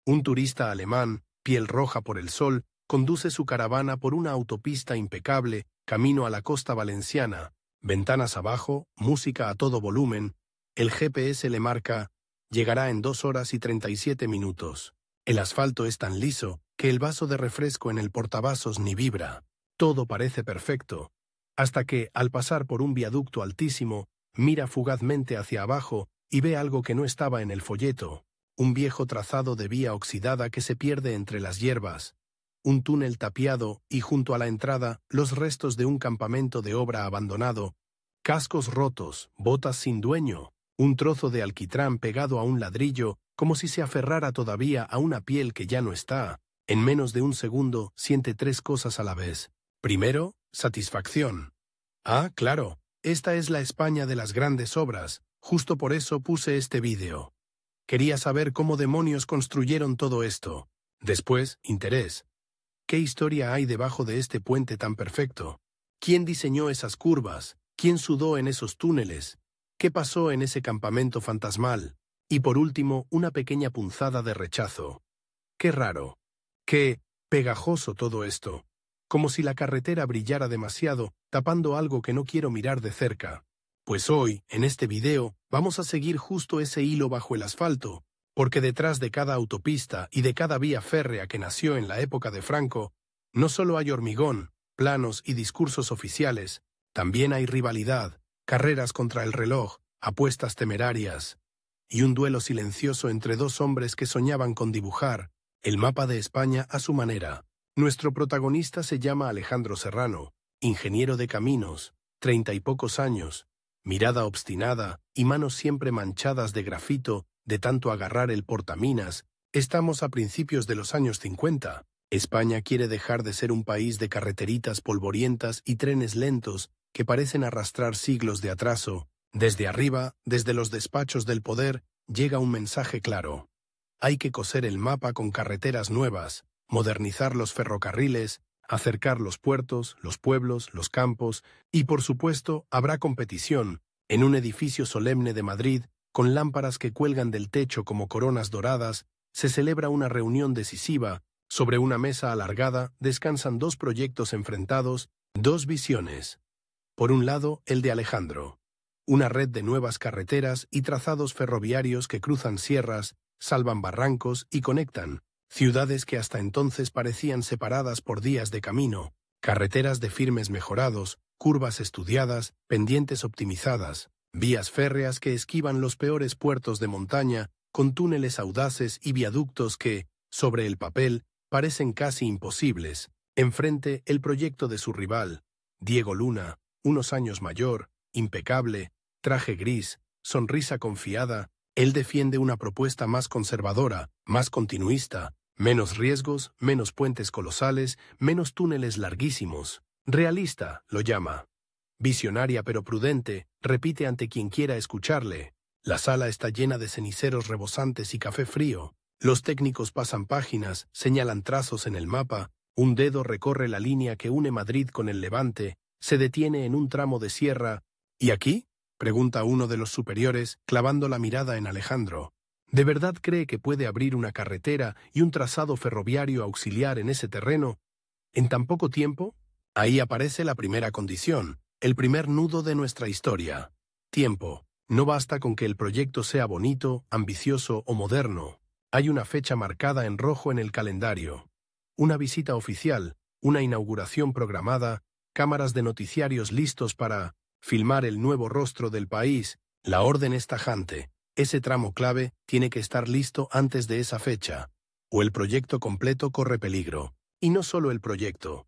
Un turista alemán, piel roja por el sol, conduce su caravana por una autopista impecable, camino a la costa valenciana. Ventanas abajo, música a todo volumen. El GPS le marca: llegará en 2 horas y 37 minutos. El asfalto es tan liso que el vaso de refresco en el portavasos ni vibra. Todo parece perfecto. Hasta que, al pasar por un viaducto altísimo, mira fugazmente hacia abajo y ve algo que no estaba en el folleto. Un viejo trazado de vía oxidada que se pierde entre las hierbas. Un túnel tapiado y junto a la entrada los restos de un campamento de obra abandonado. Cascos rotos, botas sin dueño. Un trozo de alquitrán pegado a un ladrillo, como si se aferrara todavía a una piel que ya no está. En menos de un segundo siente 3 cosas a la vez. Primero, satisfacción. Ah, claro, esta es la España de las grandes obras. Justo por eso puse este vídeo. Quería saber cómo demonios construyeron todo esto. Después, interés. ¿Qué historia hay debajo de este puente tan perfecto? ¿Quién diseñó esas curvas? ¿Quién sudó en esos túneles? ¿Qué pasó en ese campamento fantasmal? Y por último, una pequeña punzada de rechazo. Qué raro. Qué pegajoso todo esto. Como si la carretera brillara demasiado, tapando algo que no quiero mirar de cerca. Pues hoy, en este video, vamos a seguir justo ese hilo bajo el asfalto, porque detrás de cada autopista y de cada vía férrea que nació en la época de Franco, no solo hay hormigón, planos y discursos oficiales, también hay rivalidad, carreras contra el reloj, apuestas temerarias, y un duelo silencioso entre 2 hombres que soñaban con dibujar el mapa de España a su manera. Nuestro protagonista se llama Alejandro Serrano, ingeniero de caminos, 30 y pocos años, mirada obstinada y manos siempre manchadas de grafito de tanto agarrar el portaminas. Estamos a principios de los años 50. España quiere dejar de ser un país de carreteritas polvorientas y trenes lentos que parecen arrastrar siglos de atraso. Desde arriba, desde los despachos del poder, llega un mensaje claro. Hay que coser el mapa con carreteras nuevas, modernizar los ferrocarriles, acercar los puertos, los pueblos, los campos, y por supuesto habrá competición. En un edificio solemne de Madrid, con lámparas que cuelgan del techo como coronas doradas, se celebra una reunión decisiva. Sobre una mesa alargada descansan 2 proyectos enfrentados, 2 visiones. Por un lado, el de Alejandro. Una red de nuevas carreteras y trazados ferroviarios que cruzan sierras, salvan barrancos y conectan ciudades que hasta entonces parecían separadas por días de camino, carreteras de firmes mejorados, curvas estudiadas, pendientes optimizadas, vías férreas que esquivan los peores puertos de montaña, con túneles audaces y viaductos que, sobre el papel, parecen casi imposibles. Enfrente, el proyecto de su rival, Diego Luna, unos años mayor, impecable, traje gris, sonrisa confiada. Él defiende una propuesta más conservadora, más continuista, menos riesgos, menos puentes colosales, menos túneles larguísimos. Realista, lo llama. Visionaria pero prudente, repite ante quien quiera escucharle. La sala está llena de ceniceros rebosantes y café frío. Los técnicos pasan páginas, señalan trazos en el mapa, un dedo recorre la línea que une Madrid con el Levante, se detiene en un tramo de sierra. ¿Y aquí?, pregunta uno de los superiores, clavando la mirada en Alejandro. ¿De verdad cree que puede abrir una carretera y un trazado ferroviario auxiliar en ese terreno en tan poco tiempo? Ahí aparece la primera condición, el primer nudo de nuestra historia. Tiempo. No basta con que el proyecto sea bonito, ambicioso o moderno. Hay una fecha marcada en rojo en el calendario. Una visita oficial, una inauguración programada, cámaras de noticiarios listos para filmar el nuevo rostro del país. La orden es tajante. Ese tramo clave tiene que estar listo antes de esa fecha, o el proyecto completo corre peligro. Y no solo el proyecto.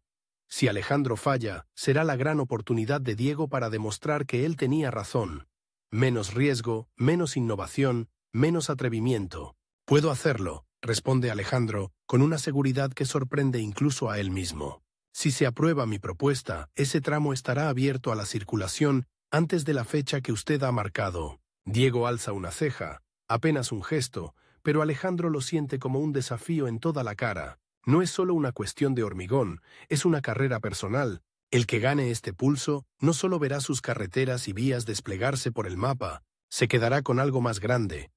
Si Alejandro falla, será la gran oportunidad de Diego para demostrar que él tenía razón. Menos riesgo, menos innovación, menos atrevimiento. Puedo hacerlo, responde Alejandro, con una seguridad que sorprende incluso a él mismo. Si se aprueba mi propuesta, ese tramo estará abierto a la circulación antes de la fecha que usted ha marcado. Diego alza una ceja, apenas un gesto, pero Alejandro lo siente como un desafío en toda la cara. No es solo una cuestión de hormigón, es una carrera personal. El que gane este pulso no solo verá sus carreteras y vías desplegarse por el mapa, se quedará con algo más grande.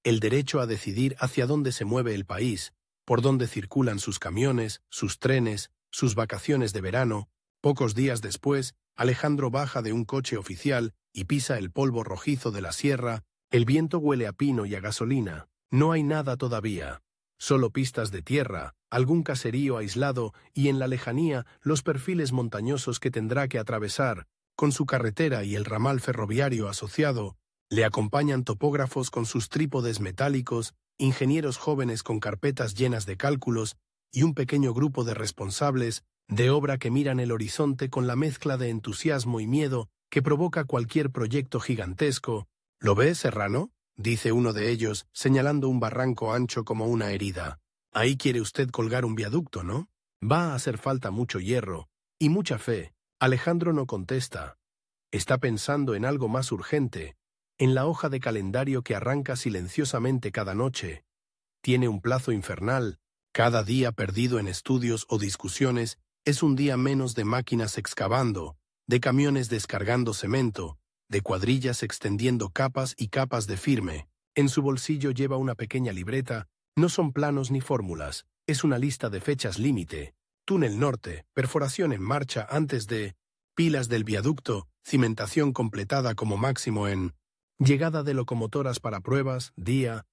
el derecho a decidir hacia dónde se mueve el país, por dónde circulan sus camiones, sus trenes, sus vacaciones de verano. Pocos días después, Alejandro baja de un coche oficial y pisa el polvo rojizo de la sierra. El viento huele a pino y a gasolina. No hay nada todavía. Solo pistas de tierra, algún caserío aislado y en la lejanía los perfiles montañosos que tendrá que atravesar. Con su carretera y el ramal ferroviario asociado, le acompañan topógrafos con sus trípodes metálicos, ingenieros jóvenes con carpetas llenas de cálculos y un pequeño grupo de responsables de obra que miran el horizonte con la mezcla de entusiasmo y miedo que provoca cualquier proyecto gigantesco. ¿Lo ve, Serrano?, dice uno de ellos, señalando un barranco ancho como una herida. Ahí quiere usted colgar un viaducto, ¿no? Va a hacer falta mucho hierro y mucha fe. Alejandro no contesta. Está pensando en algo más urgente, en la hoja de calendario que arranca silenciosamente cada noche. Tiene un plazo infernal. Cada día perdido en estudios o discusiones es un día menos de máquinas excavando, de camiones descargando cemento, de cuadrillas extendiendo capas y capas de firme. En su bolsillo lleva una pequeña libreta. No son planos ni fórmulas, es una lista de fechas límite. Túnel norte, perforación en marcha antes de, pilas del viaducto, cimentación completada como máximo en, llegada de locomotoras para pruebas, día.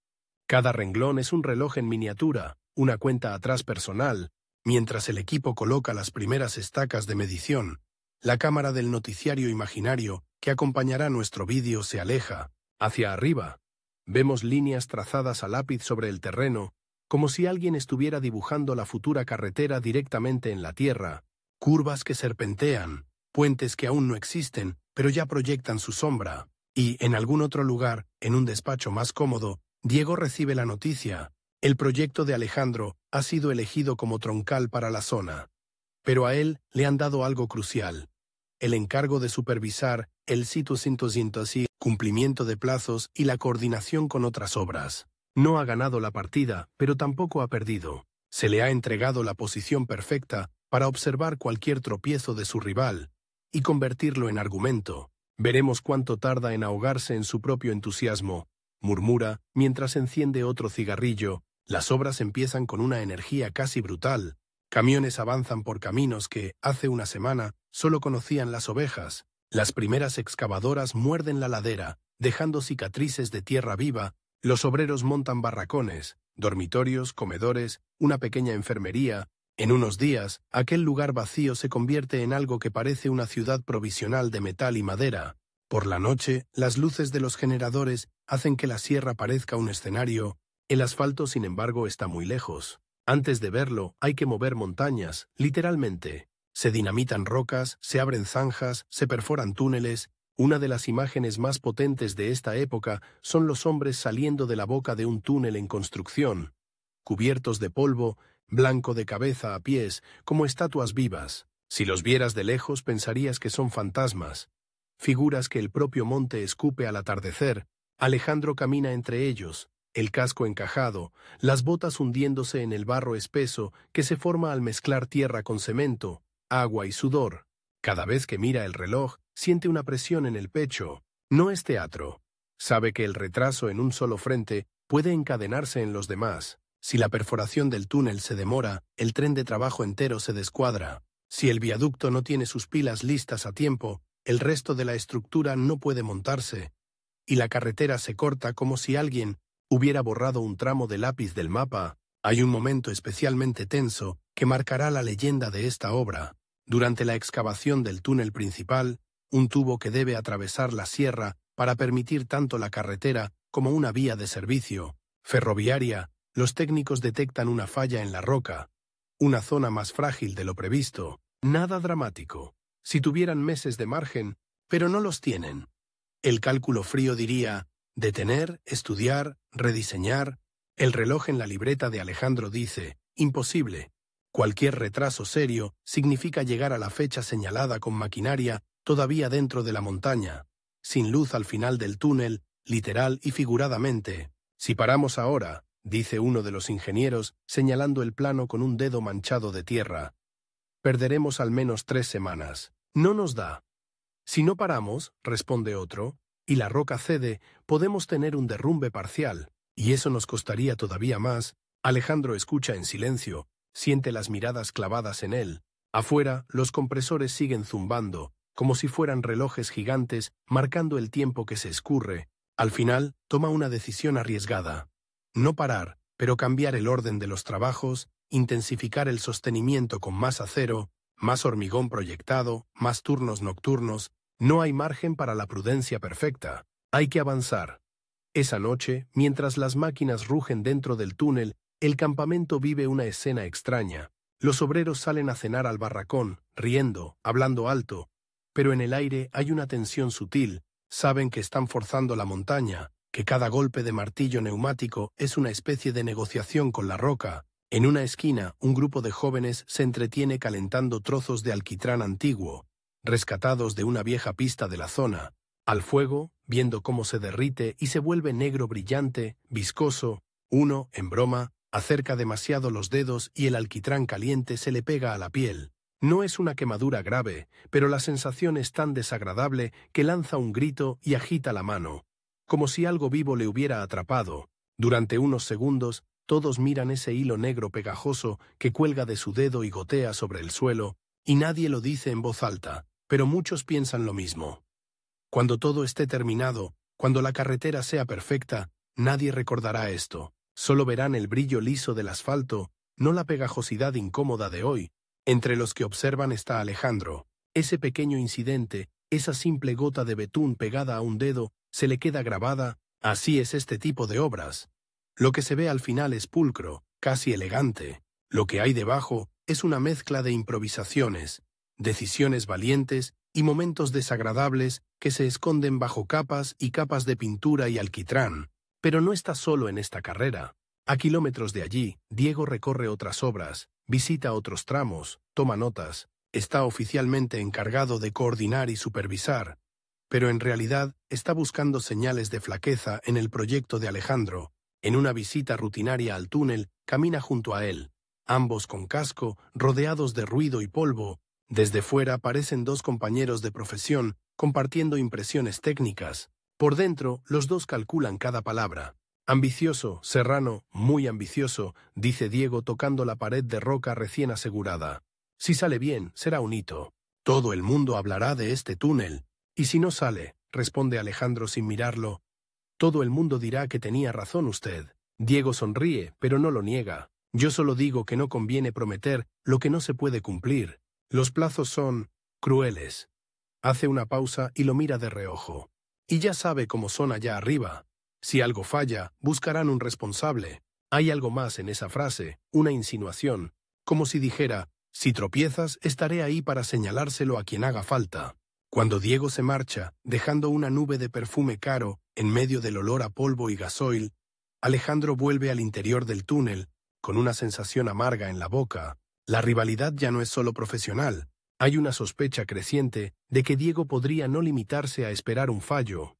Cada renglón es un reloj en miniatura, una cuenta atrás personal, mientras el equipo coloca las primeras estacas de medición. La cámara del noticiario imaginario que acompañará nuestro vídeo se aleja. Hacia arriba, vemos líneas trazadas a lápiz sobre el terreno, como si alguien estuviera dibujando la futura carretera directamente en la tierra, curvas que serpentean, puentes que aún no existen, pero ya proyectan su sombra. Y, en algún otro lugar, en un despacho más cómodo, Diego recibe la noticia. El proyecto de Alejandro ha sido elegido como troncal para la zona. Pero a él le han dado algo crucial: el encargo de supervisar el cumplimiento de plazos y la coordinación con otras obras. No ha ganado la partida, pero tampoco ha perdido. Se le ha entregado la posición perfecta para observar cualquier tropiezo de su rival y convertirlo en argumento. Veremos cuánto tarda en ahogarse en su propio entusiasmo, murmura mientras enciende otro cigarrillo. Las obras empiezan con una energía casi brutal. Camiones avanzan por caminos que, hace una semana, solo conocían las ovejas. Las primeras excavadoras muerden la ladera, dejando cicatrices de tierra viva. Los obreros montan barracones, dormitorios, comedores, una pequeña enfermería. En unos días, aquel lugar vacío se convierte en algo que parece una ciudad provisional de metal y madera. Por la noche, las luces de los generadores hacen que la sierra parezca un escenario. El asfalto, sin embargo, está muy lejos. Antes de verlo, hay que mover montañas, literalmente. Se dinamitan rocas, se abren zanjas, se perforan túneles. Una de las imágenes más potentes de esta época son los hombres saliendo de la boca de un túnel en construcción, cubiertos de polvo, blanco de cabeza a pies, como estatuas vivas. Si los vieras de lejos pensarías que son fantasmas, figuras que el propio monte escupe al atardecer. Alejandro camina entre ellos, el casco encajado, las botas hundiéndose en el barro espeso que se forma al mezclar tierra con cemento, agua y sudor. Cada vez que mira el reloj, siente una presión en el pecho. No es teatro. Sabe que el retraso en un solo frente puede encadenarse en los demás. Si la perforación del túnel se demora, el tren de trabajo entero se descuadra. Si el viaducto no tiene sus pilas listas a tiempo, el resto de la estructura no puede montarse. Y la carretera se corta como si alguien hubiera borrado un tramo de lápiz del mapa. Hay un momento especialmente tenso que marcará la leyenda de esta obra. Durante la excavación del túnel principal, un tubo que debe atravesar la sierra para permitir tanto la carretera como una vía de servicio ferroviaria, los técnicos detectan una falla en la roca, una zona más frágil de lo previsto. Nada dramático. Si tuvieran meses de margen, pero no los tienen. El cálculo frío diría: detener, estudiar, rediseñar. El reloj en la libreta de Alejandro dice: imposible. Cualquier retraso serio significa llegar a la fecha señalada con maquinaria todavía dentro de la montaña, sin luz al final del túnel, literal y figuradamente. Si paramos ahora, dice uno de los ingenieros, señalando el plano con un dedo manchado de tierra, perderemos al menos 3 semanas. No nos da. Si no paramos, responde otro, y la roca cede, podemos tener un derrumbe parcial. Y eso nos costaría todavía más. Alejandro escucha en silencio, siente las miradas clavadas en él. Afuera, los compresores siguen zumbando, como si fueran relojes gigantes, marcando el tiempo que se escurre. Al final, toma una decisión arriesgada. No parar, pero cambiar el orden de los trabajos, intensificar el sostenimiento con más acero, más hormigón proyectado, más turnos nocturnos. No hay margen para la prudencia perfecta. Hay que avanzar. Esa noche, mientras las máquinas rugen dentro del túnel, el campamento vive una escena extraña. Los obreros salen a cenar al barracón, riendo, hablando alto, pero en el aire hay una tensión sutil. Saben que están forzando la montaña, que cada golpe de martillo neumático es una especie de negociación con la roca. En una esquina, un grupo de jóvenes se entretiene calentando trozos de alquitrán antiguo, rescatados de una vieja pista de la zona. Al fuego, viendo cómo se derrite y se vuelve negro brillante, viscoso, uno, en broma, acerca demasiado los dedos y el alquitrán caliente se le pega a la piel. No es una quemadura grave, pero la sensación es tan desagradable que lanza un grito y agita la mano, como si algo vivo le hubiera atrapado. Durante unos segundos, todos miran ese hilo negro pegajoso que cuelga de su dedo y gotea sobre el suelo, y nadie lo dice en voz alta, pero muchos piensan lo mismo. Cuando todo esté terminado, cuando la carretera sea perfecta, nadie recordará esto. Solo verán el brillo liso del asfalto, no la pegajosidad incómoda de hoy. Entre los que observan está Alejandro. Ese pequeño incidente, esa simple gota de betún pegada a un dedo, se le queda grabada. Así es este tipo de obras. Lo que se ve al final es pulcro, casi elegante. Lo que hay debajo es una mezcla de improvisaciones, decisiones valientes y momentos desagradables que se esconden bajo capas y capas de pintura y alquitrán. Pero no está solo en esta carrera. A kilómetros de allí, Diego recorre otras obras, visita otros tramos, toma notas, está oficialmente encargado de coordinar y supervisar, pero en realidad está buscando señales de flaqueza en el proyecto de Alejandro. En una visita rutinaria al túnel, camina junto a él, ambos con casco, rodeados de ruido y polvo. Desde fuera parecen dos compañeros de profesión, compartiendo impresiones técnicas. Por dentro, los dos calculan cada palabra. Ambicioso, Serrano, muy ambicioso, dice Diego tocando la pared de roca recién asegurada. Si sale bien, será un hito. Todo el mundo hablará de este túnel. Y si no sale, responde Alejandro sin mirarlo, todo el mundo dirá que tenía razón usted. Diego sonríe, pero no lo niega. Yo solo digo que no conviene prometer lo que no se puede cumplir. Los plazos son crueles. Hace una pausa y lo mira de reojo. Y ya sabe cómo son allá arriba. Si algo falla, buscarán un responsable. Hay algo más en esa frase, una insinuación, como si dijera, si tropiezas, estaré ahí para señalárselo a quien haga falta. Cuando Diego se marcha, dejando una nube de perfume caro en medio del olor a polvo y gasoil, Alejandro vuelve al interior del túnel, con una sensación amarga en la boca. La rivalidad ya no es solo profesional. Hay una sospecha creciente de que Diego podría no limitarse a esperar un fallo.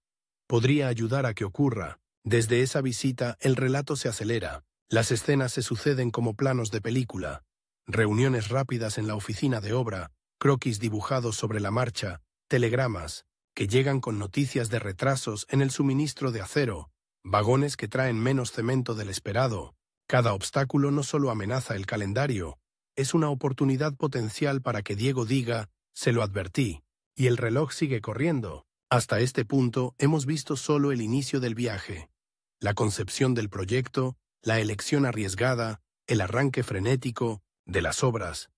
Podría ayudar a que ocurra. Desde esa visita, el relato se acelera. Las escenas se suceden como planos de película. Reuniones rápidas en la oficina de obra, croquis dibujados sobre la marcha, telegramas, que llegan con noticias de retrasos en el suministro de acero, vagones que traen menos cemento del esperado. Cada obstáculo no solo amenaza el calendario, es una oportunidad potencial para que Diego diga, se lo advertí, y el reloj sigue corriendo. Hasta este punto hemos visto solo el inicio del viaje, la concepción del proyecto, la elección arriesgada, el arranque frenético de las obras,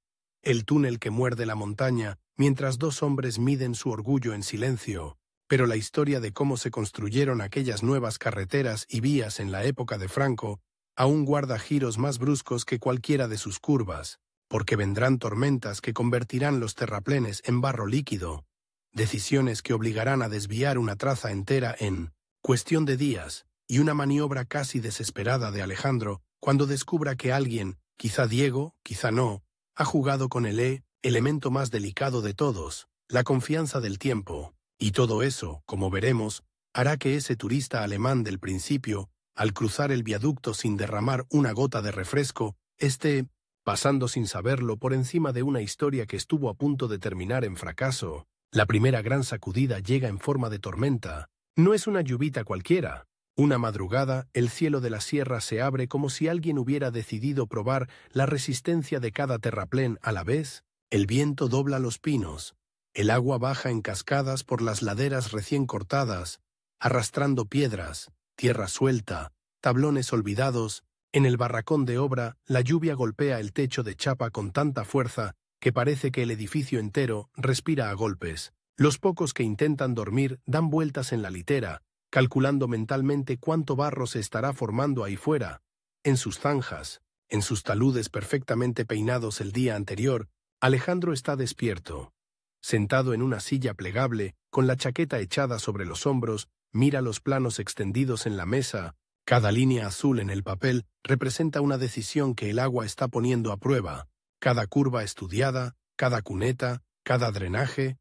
el túnel que muerde la montaña, mientras dos hombres miden su orgullo en silencio. Pero la historia de cómo se construyeron aquellas nuevas carreteras y vías en la época de Franco aún guarda giros más bruscos que cualquiera de sus curvas, porque vendrán tormentas que convertirán los terraplenes en barro líquido, decisiones que obligarán a desviar una traza entera en cuestión de días, y una maniobra casi desesperada de Alejandro cuando descubra que alguien, quizá Diego, quizá no, ha jugado con el elemento más delicado de todos, la confianza del tiempo, y todo eso, como veremos, hará que ese turista alemán del principio, al cruzar el viaducto sin derramar una gota de refresco, esté pasando sin saberlo por encima de una historia que estuvo a punto de terminar en fracaso. La primera gran sacudida llega en forma de tormenta. No es una lluvita cualquiera, Una madrugada, el cielo de la sierra se abre como si alguien hubiera decidido probar la resistencia de cada terraplén a la vez. El viento dobla los pinos. El agua baja en cascadas por las laderas recién cortadas, arrastrando piedras, tierra suelta, tablones olvidados. En el barracón de obra, la lluvia golpea el techo de chapa con tanta fuerza que parece que el edificio entero respira a golpes. Los pocos que intentan dormir dan vueltas en la litera, calculando mentalmente cuánto barro se estará formando ahí fuera, en sus zanjas, en sus taludes perfectamente peinados el día anterior. Alejandro está despierto. Sentado en una silla plegable, con la chaqueta echada sobre los hombros, mira los planos extendidos en la mesa. Cada línea azul en el papel representa una decisión que el agua está poniendo a prueba. Cada curva estudiada, cada cuneta, cada drenaje.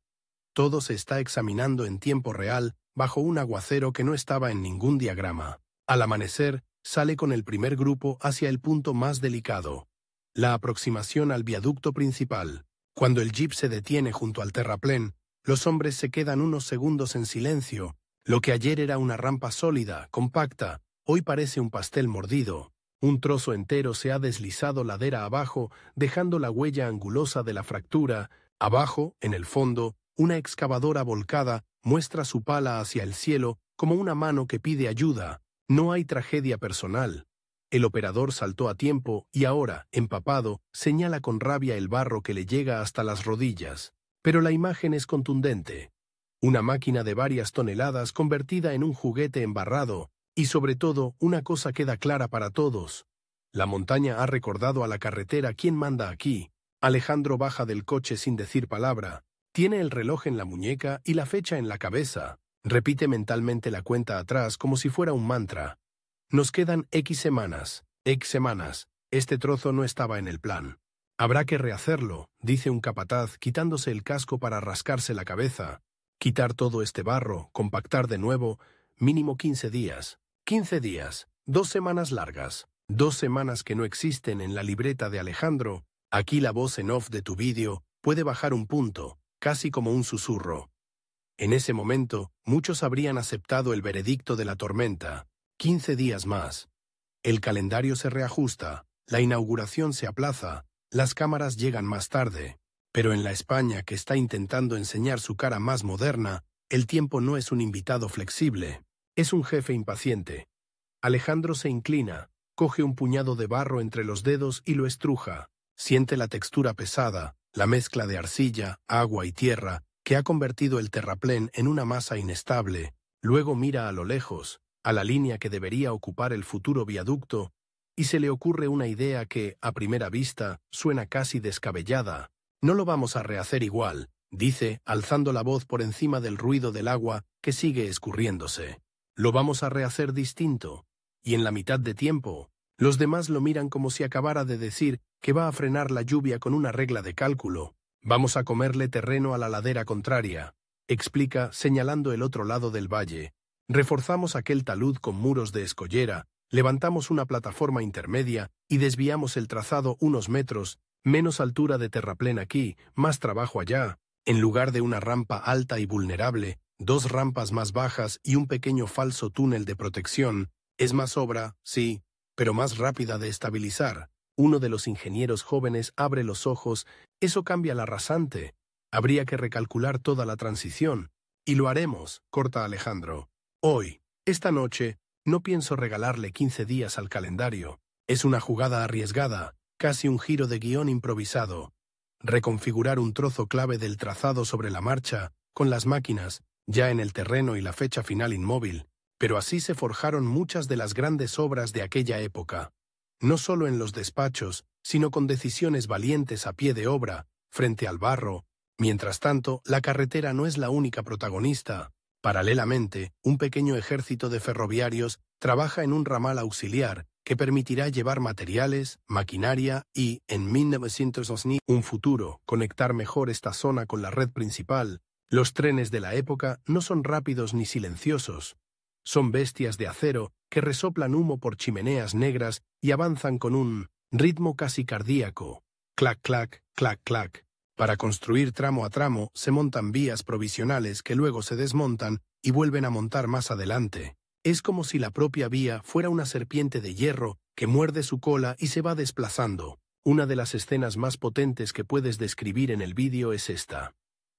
Todo se está examinando en tiempo real, bajo un aguacero que no estaba en ningún diagrama. Al amanecer, sale con el primer grupo hacia el punto más delicado, la aproximación al viaducto principal. Cuando el jeep se detiene junto al terraplén, los hombres se quedan unos segundos en silencio. Lo que ayer era una rampa sólida, compacta, hoy parece un pastel mordido. Un trozo entero se ha deslizado ladera abajo, dejando la huella angulosa de la fractura. Abajo, en el fondo, una excavadora volcada muestra su pala hacia el cielo como una mano que pide ayuda. No hay tragedia personal. El operador saltó a tiempo y ahora, empapado, señala con rabia el barro que le llega hasta las rodillas. Pero la imagen es contundente. Una máquina de varias toneladas convertida en un juguete embarrado, y sobre todo, una cosa queda clara para todos. La montaña ha recordado a la carretera quién manda aquí. Alejandro baja del coche sin decir palabra. Tiene el reloj en la muñeca y la fecha en la cabeza. Repite mentalmente la cuenta atrás como si fuera un mantra. Nos quedan X semanas. Este trozo no estaba en el plan. Habrá que rehacerlo, dice un capataz, quitándose el casco para rascarse la cabeza. Quitar todo este barro, compactar de nuevo, mínimo 15 días. 15 días, 2 semanas largas. 2 semanas que no existen en la libreta de Alejandro. Aquí la voz en off de tu vídeo puede bajar un punto, casi como un susurro. En ese momento, muchos habrían aceptado el veredicto de la tormenta. 15 días más. El calendario se reajusta, la inauguración se aplaza, las cámaras llegan más tarde. Pero en la España que está intentando enseñar su cara más moderna, el tiempo no es un invitado flexible, es un jefe impaciente. Alejandro se inclina, coge un puñado de barro entre los dedos y lo estruja. Siente la textura pesada, la mezcla de arcilla, agua y tierra, que ha convertido el terraplén en una masa inestable. Luego mira a lo lejos, a la línea que debería ocupar el futuro viaducto, y se le ocurre una idea que, a primera vista, suena casi descabellada. No lo vamos a rehacer igual, dice, alzando la voz por encima del ruido del agua que sigue escurriéndose. Lo vamos a rehacer distinto. Y en la mitad de tiempo, los demás lo miran como si acabara de decir que va a frenar la lluvia con una regla de cálculo. Vamos a comerle terreno a la ladera contraria, explica, señalando el otro lado del valle. Reforzamos aquel talud con muros de escollera, levantamos una plataforma intermedia y desviamos el trazado unos metros, menos altura de terraplén aquí, más trabajo allá. En lugar de una rampa alta y vulnerable, 2 rampas más bajas y un pequeño falso túnel de protección. Es más obra, sí, pero más rápida de estabilizar. Uno de los ingenieros jóvenes abre los ojos. Eso cambia la rasante. Habría que recalcular toda la transición. Y lo haremos, corta Alejandro. Hoy, esta noche, no pienso regalarle 15 días al calendario. Es una jugada arriesgada, casi un giro de guión improvisado. Reconfigurar un trozo clave del trazado sobre la marcha, con las máquinas, ya en el terreno y la fecha final inmóvil. Pero así se forjaron muchas de las grandes obras de aquella época. No solo en los despachos, sino con decisiones valientes a pie de obra, frente al barro. Mientras tanto, la carretera no es la única protagonista. Paralelamente, un pequeño ejército de ferroviarios trabaja en un ramal auxiliar que permitirá llevar materiales, maquinaria y, en 1900, un futuro, conectar mejor esta zona con la red principal. Los trenes de la época no son rápidos ni silenciosos. Son bestias de acero que resoplan humo por chimeneas negras y avanzan con un ritmo casi cardíaco. Clac, clac, clac, clac. Para construir tramo a tramo se montan vías provisionales que luego se desmontan y vuelven a montar más adelante. Es como si la propia vía fuera una serpiente de hierro que muerde su cola y se va desplazando. Una de las escenas más potentes que puedes describir en el vídeo es esta.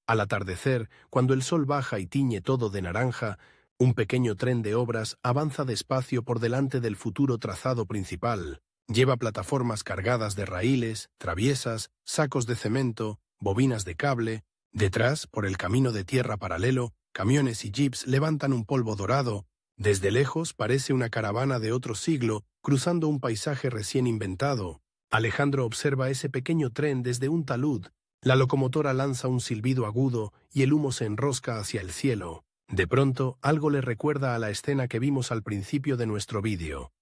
Al atardecer, cuando el sol baja y tiñe todo de naranja, un pequeño tren de obras avanza despacio por delante del futuro trazado principal. Lleva plataformas cargadas de raíles, traviesas, sacos de cemento, bobinas de cable. Detrás, por el camino de tierra paralelo, camiones y jeeps levantan un polvo dorado. Desde lejos parece una caravana de otro siglo, cruzando un paisaje recién inventado. Alejandro observa ese pequeño tren desde un talud. La locomotora lanza un silbido agudo y el humo se enrosca hacia el cielo. De pronto, algo le recuerda a la escena que vimos al principio de nuestro vídeo.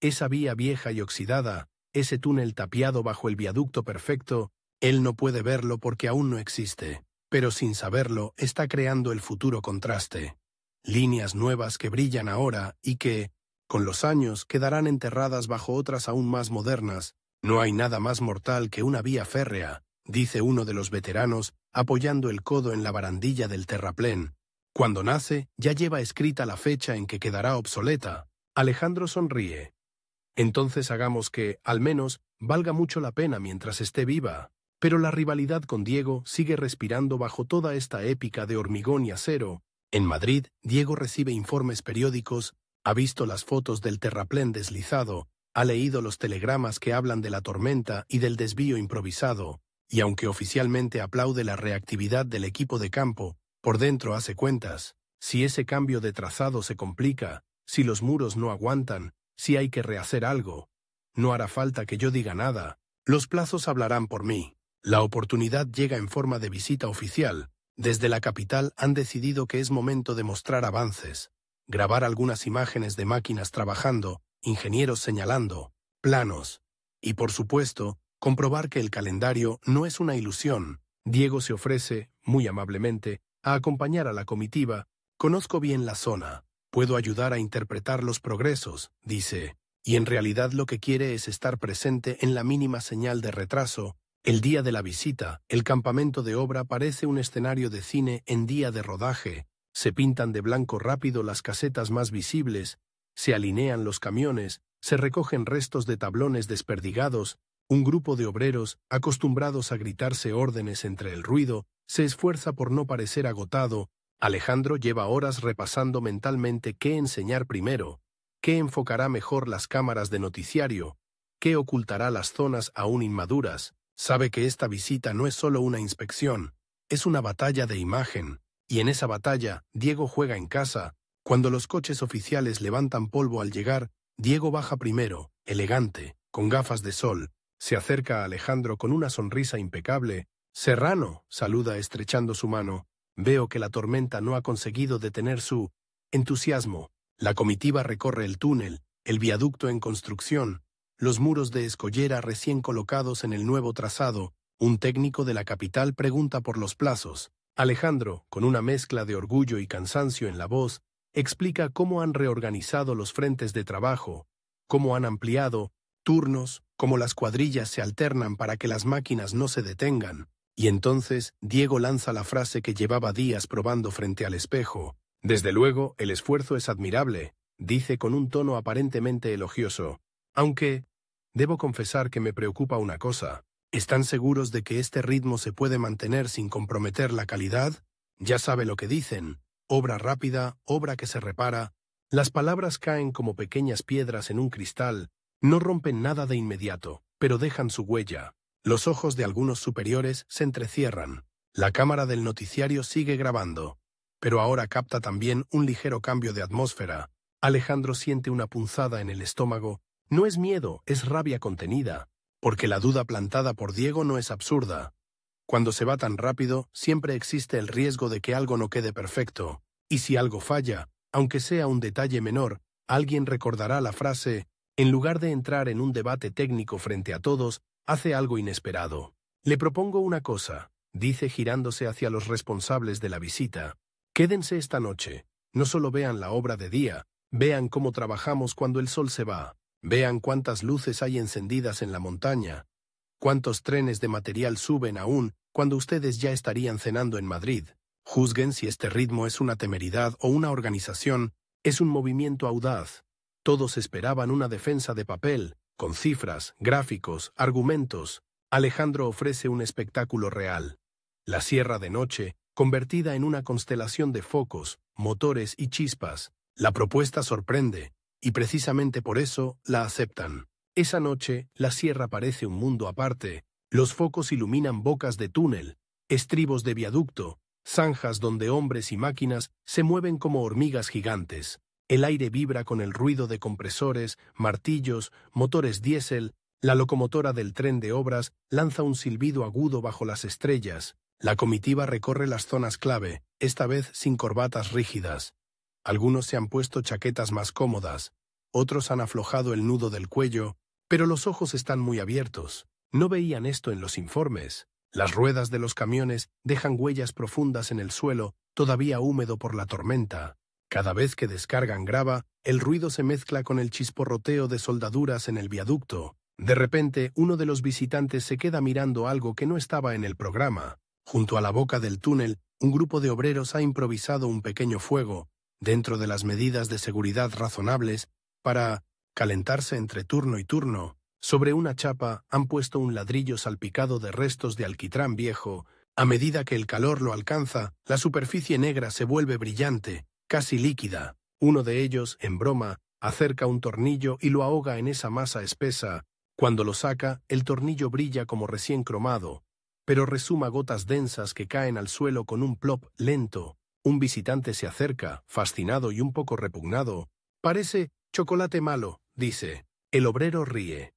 Esa vía vieja y oxidada, ese túnel tapiado bajo el viaducto perfecto, él no puede verlo porque aún no existe, pero sin saberlo está creando el futuro contraste. Líneas nuevas que brillan ahora y que, con los años, quedarán enterradas bajo otras aún más modernas. No hay nada más mortal que una vía férrea, dice uno de los veteranos, apoyando el codo en la barandilla del terraplén. Cuando nace, ya lleva escrita la fecha en que quedará obsoleta. Alejandro sonríe. Entonces hagamos que, al menos, valga mucho la pena mientras esté viva. Pero la rivalidad con Diego sigue respirando bajo toda esta épica de hormigón y acero. En Madrid, Diego recibe informes periódicos, ha visto las fotos del terraplén deslizado, ha leído los telegramas que hablan de la tormenta y del desvío improvisado, y aunque oficialmente aplaude la reactividad del equipo de campo, por dentro hace cuentas. Si ese cambio de trazado se complica, si los muros no aguantan, si hay que rehacer algo, no hará falta que yo diga nada. Los plazos hablarán por mí. La oportunidad llega en forma de visita oficial. Desde la capital han decidido que es momento de mostrar avances, grabar algunas imágenes de máquinas trabajando, ingenieros señalando, planos. Y por supuesto, comprobar que el calendario no es una ilusión. Diego se ofrece, muy amablemente, a acompañar a la comitiva. Conozco bien la zona. Puedo ayudar a interpretar los progresos, dice, y en realidad lo que quiere es estar presente en la mínima señal de retraso. El día de la visita, el campamento de obra parece un escenario de cine en día de rodaje. Se pintan de blanco rápido las casetas más visibles, se alinean los camiones, se recogen restos de tablones desperdigados. Un grupo de obreros, acostumbrados a gritarse órdenes entre el ruido, se esfuerza por no parecer agotado. Alejandro lleva horas repasando mentalmente qué enseñar primero, qué enfocará mejor las cámaras de noticiario, qué ocultará las zonas aún inmaduras. Sabe que esta visita no es solo una inspección, es una batalla de imagen, y en esa batalla, Diego juega en casa. Cuando los coches oficiales levantan polvo al llegar, Diego baja primero, elegante, con gafas de sol, se acerca a Alejandro con una sonrisa impecable. «Serrano», saluda estrechando su mano. Veo que la tormenta no ha conseguido detener su entusiasmo. La comitiva recorre el túnel, el viaducto en construcción, los muros de escollera recién colocados en el nuevo trazado. Un técnico de la capital pregunta por los plazos. Alejandro, con una mezcla de orgullo y cansancio en la voz, explica cómo han reorganizado los frentes de trabajo, cómo han ampliado turnos, cómo las cuadrillas se alternan para que las máquinas no se detengan. Y entonces Diego lanza la frase que llevaba días probando frente al espejo. «Desde luego, el esfuerzo es admirable», dice con un tono aparentemente elogioso. «Aunque, debo confesar que me preocupa una cosa. ¿Están seguros de que este ritmo se puede mantener sin comprometer la calidad? Ya sabe lo que dicen. Obra rápida, obra que se repara». Las palabras caen como pequeñas piedras en un cristal. No rompen nada de inmediato, pero dejan su huella. Los ojos de algunos superiores se entrecierran. La cámara del noticiario sigue grabando, pero ahora capta también un ligero cambio de atmósfera. Alejandro siente una punzada en el estómago. No es miedo, es rabia contenida, porque la duda plantada por Diego no es absurda. Cuando se va tan rápido, siempre existe el riesgo de que algo no quede perfecto. Y si algo falla, aunque sea un detalle menor, alguien recordará la frase: en lugar de entrar en un debate técnico frente a todos, hace algo inesperado. «Le propongo una cosa», dice girándose hacia los responsables de la visita. «Quédense esta noche. No solo vean la obra de día, vean cómo trabajamos cuando el sol se va. Vean cuántas luces hay encendidas en la montaña, cuántos trenes de material suben aún cuando ustedes ya estarían cenando en Madrid. Juzguen si este ritmo es una temeridad o una organización. Es un movimiento audaz. Todos esperaban una defensa de papel, con cifras, gráficos, argumentos. Alejandro ofrece un espectáculo real. La sierra de noche, convertida en una constelación de focos, motores y chispas. La propuesta sorprende, y precisamente por eso la aceptan. Esa noche, la sierra parece un mundo aparte. Los focos iluminan bocas de túnel, estribos de viaducto, zanjas donde hombres y máquinas se mueven como hormigas gigantes. El aire vibra con el ruido de compresores, martillos, motores diésel. La locomotora del tren de obras lanza un silbido agudo bajo las estrellas. La comitiva recorre las zonas clave, esta vez sin corbatas rígidas. Algunos se han puesto chaquetas más cómodas, otros han aflojado el nudo del cuello, pero los ojos están muy abiertos. No veían esto en los informes. Las ruedas de los camiones dejan huellas profundas en el suelo, todavía húmedo por la tormenta. Cada vez que descargan grava, el ruido se mezcla con el chisporroteo de soldaduras en el viaducto. De repente, uno de los visitantes se queda mirando algo que no estaba en el programa. Junto a la boca del túnel, un grupo de obreros ha improvisado un pequeño fuego, dentro de las medidas de seguridad razonables, para calentarse entre turno y turno. Sobre una chapa han puesto un ladrillo salpicado de restos de alquitrán viejo. A medida que el calor lo alcanza, la superficie negra se vuelve brillante, casi líquida. Uno de ellos, en broma, acerca un tornillo y lo ahoga en esa masa espesa. Cuando lo saca, el tornillo brilla como recién cromado, pero resuma gotas densas que caen al suelo con un plop lento. Un visitante se acerca, fascinado y un poco repugnado. «Parece chocolate malo», dice. El obrero ríe.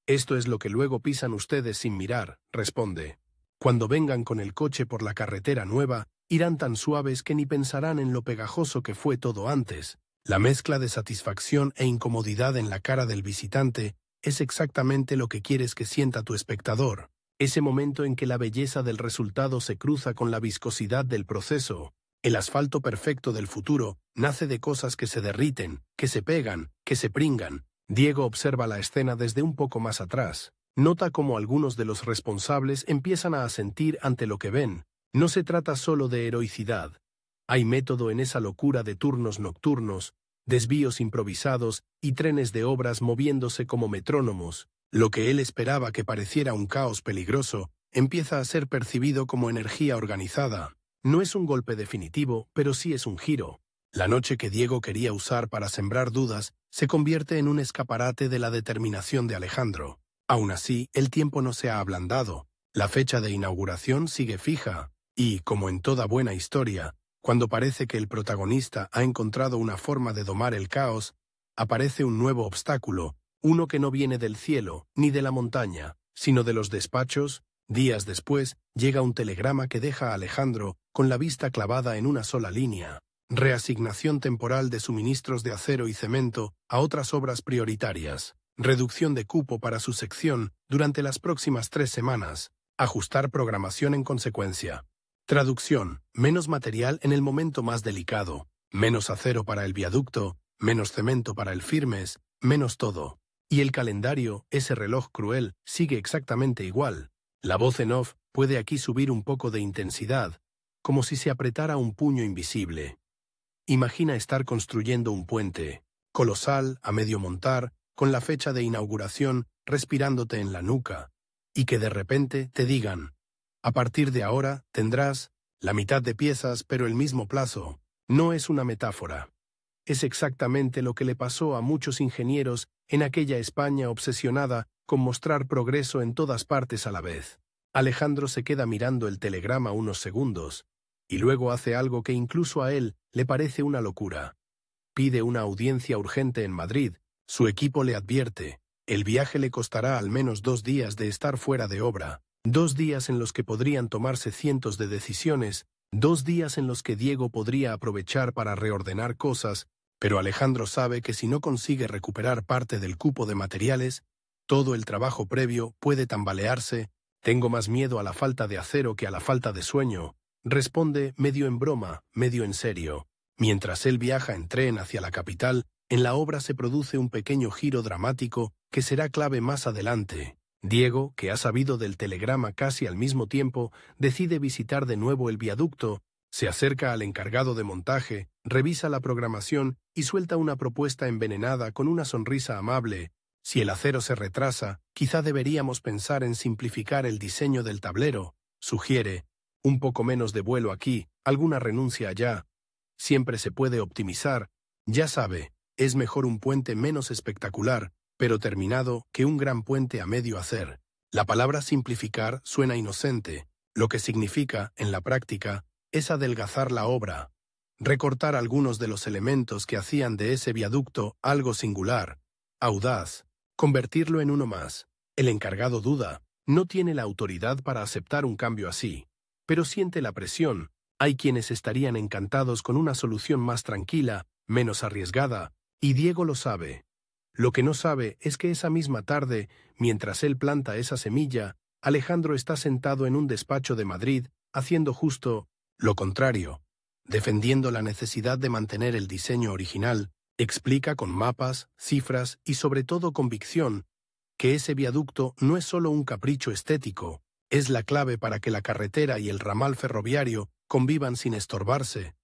«Esto es lo que luego pisan ustedes sin mirar», responde. «Cuando vengan con el coche por la carretera nueva, irán tan suaves que ni pensarán en lo pegajoso que fue todo antes». La mezcla de satisfacción e incomodidad en la cara del visitante es exactamente lo que quieres que sienta tu espectador. Ese momento en que la belleza del resultado se cruza con la viscosidad del proceso. El asfalto perfecto del futuro nace de cosas que se derriten, que se pegan, que se pringan. Diego observa la escena desde un poco más atrás. Nota cómo algunos de los responsables empiezan a asentir ante lo que ven. No se trata solo de heroicidad. Hay método en esa locura de turnos nocturnos, desvíos improvisados y trenes de obras moviéndose como metrónomos. Lo que él esperaba que pareciera un caos peligroso, empieza a ser percibido como energía organizada. No es un golpe definitivo, pero sí es un giro. La noche que Diego quería usar para sembrar dudas se convierte en un escaparate de la determinación de Alejandro. Aún así, el tiempo no se ha ablandado. La fecha de inauguración sigue fija, y, como en toda buena historia, cuando parece que el protagonista ha encontrado una forma de domar el caos, aparece un nuevo obstáculo, uno que no viene del cielo ni de la montaña, sino de los despachos. Días después, llega un telegrama que deja a Alejandro con la vista clavada en una sola línea. Reasignación temporal de suministros de acero y cemento a otras obras prioritarias. Reducción de cupo para su sección durante las próximas 3 semanas. Ajustar programación en consecuencia. Traducción: menos material en el momento más delicado. Menos acero para el viaducto, menos cemento para el firmes, menos todo. Y el calendario, ese reloj cruel, sigue exactamente igual. La voz en off puede aquí subir un poco de intensidad, como si se apretara un puño invisible. Imagina estar construyendo un puente, colosal, a medio montar, con la fecha de inauguración respirándote en la nuca, y que de repente te digan: a partir de ahora tendrás la mitad de piezas pero el mismo plazo. No es una metáfora. Es exactamente lo que le pasó a muchos ingenieros en aquella España obsesionada con mostrar progreso en todas partes a la vez. Alejandro se queda mirando el telegrama unos segundos, y luego hace algo que incluso a él le parece una locura. Pide una audiencia urgente en Madrid. Su equipo le advierte: el viaje le costará al menos 2 días de estar fuera de obra, 2 días en los que podrían tomarse cientos de decisiones, 2 días en los que Diego podría aprovechar para reordenar cosas, pero Alejandro sabe que si no consigue recuperar parte del cupo de materiales, todo el trabajo previo puede tambalearse. «Tengo más miedo a la falta de acero que a la falta de sueño», responde medio en broma, medio en serio. Mientras él viaja en tren hacia la capital, en la obra se produce un pequeño giro dramático que será clave más adelante. Diego, que ha sabido del telegrama casi al mismo tiempo, decide visitar de nuevo el viaducto Se acerca al encargado de montaje, revisa la programación y suelta una propuesta envenenada con una sonrisa amable. Si el acero se retrasa, quizá deberíamos pensar en simplificar el diseño del tablero, sugiere. Un poco menos de vuelo aquí, alguna renuncia allá. Siempre se puede optimizar. Ya sabe, es mejor un puente menos espectacular, pero terminado, que un gran puente a medio hacer. La palabra simplificar suena inocente. Lo que significa, en la práctica, es adelgazar la obra. Recortar algunos de los elementos que hacían de ese viaducto algo singular, audaz, convertirlo en uno más. El encargado duda, no tiene la autoridad para aceptar un cambio así, pero siente la presión. Hay quienes estarían encantados con una solución más tranquila, menos arriesgada, y Diego lo sabe. Lo que no sabe es que esa misma tarde, mientras él planta esa semilla, Alejandro está sentado en un despacho de Madrid, haciendo justo lo contrario. Defendiendo la necesidad de mantener el diseño original, explica con mapas, cifras y sobre todo convicción que ese viaducto no es solo un capricho estético, es la clave para que la carretera y el ramal ferroviario convivan sin estorbarse,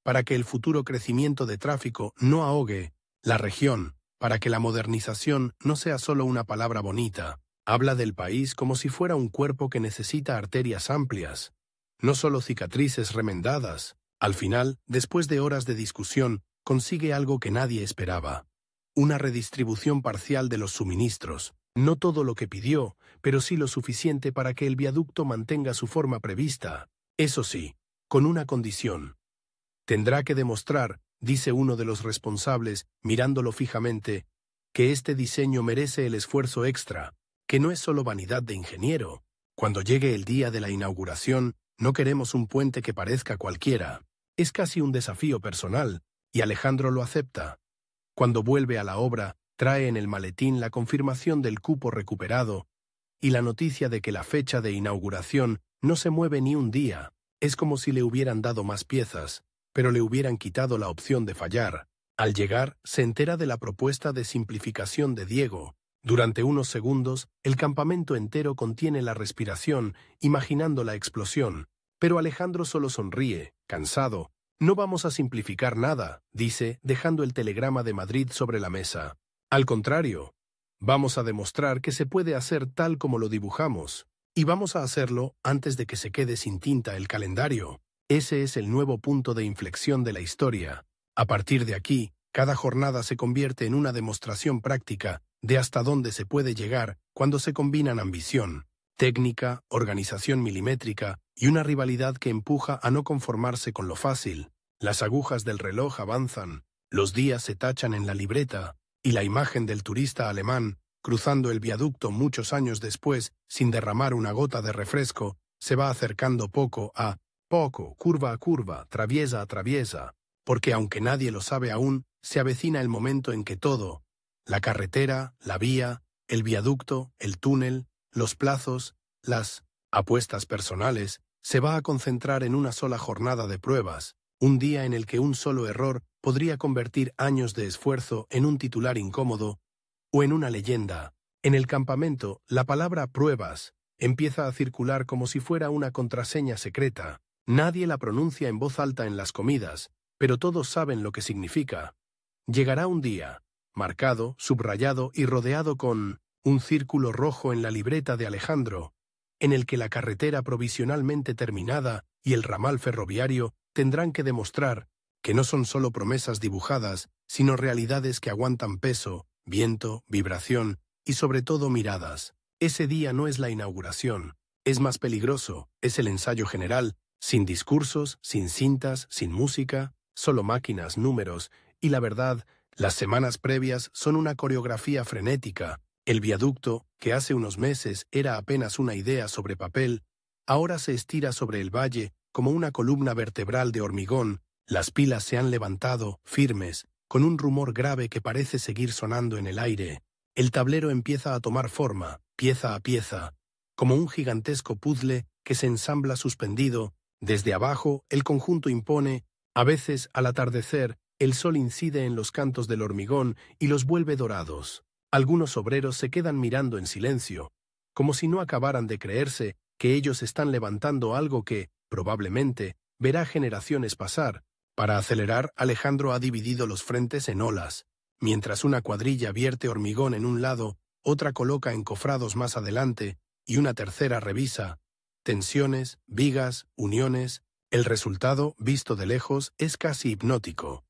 para que el futuro crecimiento de tráfico no ahogue la región, para que la modernización no sea solo una palabra bonita. Habla del país como si fuera un cuerpo que necesita arterias amplias, no solo cicatrices remendadas. Al final, después de horas de discusión, consigue algo que nadie esperaba. Una redistribución parcial de los suministros. No todo lo que pidió, pero sí lo suficiente para que el viaducto mantenga su forma prevista. Eso sí, con una condición. Tendrá que demostrar, dice uno de los responsables, mirándolo fijamente, que este diseño merece el esfuerzo extra, que no es solo vanidad de ingeniero. Cuando llegue el día de la inauguración, no queremos un puente que parezca cualquiera. Es casi un desafío personal, y Alejandro lo acepta. Cuando vuelve a la obra, trae en el maletín la confirmación del cupo recuperado y la noticia de que la fecha de inauguración no se mueve ni un día. Es como si le hubieran dado más piezas, pero le hubieran quitado la opción de fallar. Al llegar, se entera de la propuesta de simplificación de Diego. Durante unos segundos, el campamento entero contiene la respiración, imaginando la explosión. Pero Alejandro solo sonríe, cansado. No vamos a simplificar nada, dice, dejando el telegrama de Madrid sobre la mesa. Al contrario, vamos a demostrar que se puede hacer tal como lo dibujamos. Y vamos a hacerlo antes de que se quede sin tinta el calendario. Ese es el nuevo punto de inflexión de la historia. A partir de aquí, cada jornada se convierte en una demostración práctica de hasta dónde se puede llegar cuando se combinan ambición, técnica, organización milimétrica y una rivalidad que empuja a no conformarse con lo fácil. Las agujas del reloj avanzan, los días se tachan en la libreta, y la imagen del turista alemán, cruzando el viaducto muchos años después, sin derramar una gota de refresco, se va acercando poco a poco, curva a curva, traviesa a traviesa, porque aunque nadie lo sabe aún, se avecina el momento en que todo, la carretera, la vía, el viaducto, el túnel, los plazos, las apuestas personales, se va a concentrar en una sola jornada de pruebas, un día en el que un solo error podría convertir años de esfuerzo en un titular incómodo o en una leyenda. En el campamento, la palabra pruebas empieza a circular como si fuera una contraseña secreta. Nadie la pronuncia en voz alta en las comidas, pero todos saben lo que significa. Llegará un día, marcado, subrayado y rodeado con un círculo rojo en la libreta de Alejandro, en el que la carretera provisionalmente terminada y el ramal ferroviario tendrán que demostrar que no son solo promesas dibujadas, sino realidades que aguantan peso, viento, vibración y sobre todo miradas. Ese día no es la inauguración, es más peligroso, es el ensayo general, sin discursos, sin cintas, sin música, solo máquinas, números, y la verdad, las semanas previas son una coreografía frenética. El viaducto, que hace unos meses era apenas una idea sobre papel, ahora se estira sobre el valle como una columna vertebral de hormigón. Las pilas se han levantado, firmes, con un rumor grave que parece seguir sonando en el aire. El tablero empieza a tomar forma, pieza a pieza, como un gigantesco puzzle que se ensambla suspendido. Desde abajo, el conjunto impone. A veces, al atardecer, el sol incide en los cantos del hormigón y los vuelve dorados. Algunos obreros se quedan mirando en silencio, como si no acabaran de creerse que ellos están levantando algo que, probablemente, verá generaciones pasar. Para acelerar, Alejandro ha dividido los frentes en olas. Mientras una cuadrilla vierte hormigón en un lado, otra coloca encofrados más adelante y una tercera revisa. Tensiones, vigas, uniones. El resultado, visto de lejos, es casi hipnótico.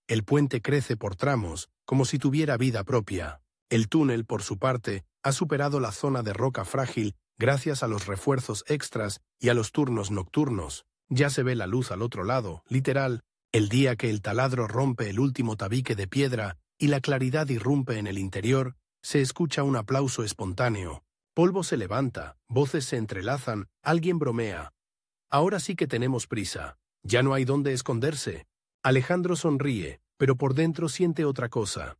El puente crece por tramos, como si tuviera vida propia. El túnel, por su parte, ha superado la zona de roca frágil gracias a los refuerzos extras y a los turnos nocturnos. Ya se ve la luz al otro lado, literal, el día que el taladro rompe el último tabique de piedra y la claridad irrumpe en el interior, se escucha un aplauso espontáneo. Polvo se levanta, voces se entrelazan, alguien bromea. Ahora sí que tenemos prisa. Ya no hay dónde esconderse. Alejandro sonríe, pero por dentro siente otra cosa.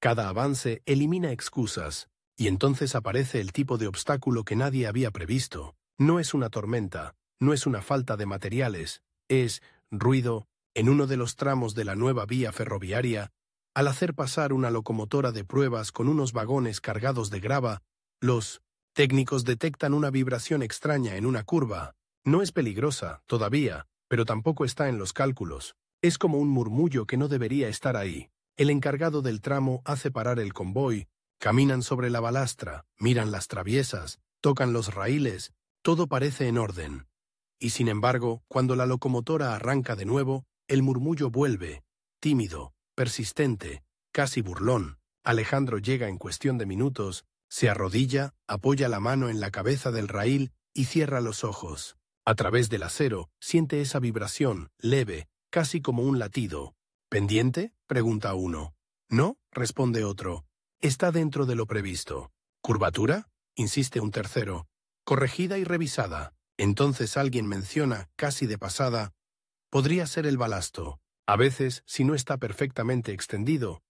Cada avance elimina excusas, y entonces aparece el tipo de obstáculo que nadie había previsto. No es una tormenta, no es una falta de materiales, es ruido. En uno de los tramos de la nueva vía ferroviaria, al hacer pasar una locomotora de pruebas con unos vagones cargados de grava, los técnicos detectan una vibración extraña en una curva. No es peligrosa, todavía, pero tampoco está en los cálculos. Es como un murmullo que no debería estar ahí. El encargado del tramo hace parar el convoy, caminan sobre la balastra, miran las traviesas, tocan los raíles, todo parece en orden. Y sin embargo, cuando la locomotora arranca de nuevo, el murmullo vuelve, tímido, persistente, casi burlón. Alejandro llega en cuestión de minutos, se arrodilla, apoya la mano en la cabeza del raíl y cierra los ojos. A través del acero, siente esa vibración, leve, casi como un latido. ¿Pendiente?, pregunta uno. No, responde otro. Está dentro de lo previsto. ¿Curvatura?, insiste un tercero. Corregida y revisada. Entonces alguien menciona, casi de pasada, podría ser el balasto. A veces, si no está perfectamente extendido.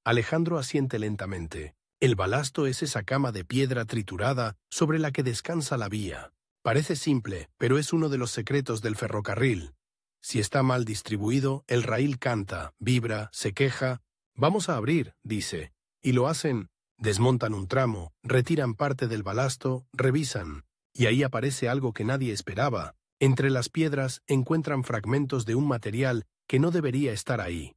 Alejandro asiente lentamente. El balasto es esa cama de piedra triturada sobre la que descansa la vía. Parece simple, pero es uno de los secretos del ferrocarril. Si está mal distribuido, el raíl canta, vibra, se queja. Vamos a abrir, dice. Y lo hacen. Desmontan un tramo, retiran parte del balasto, revisan. Y ahí aparece algo que nadie esperaba. Entre las piedras encuentran fragmentos de un material que no debería estar ahí.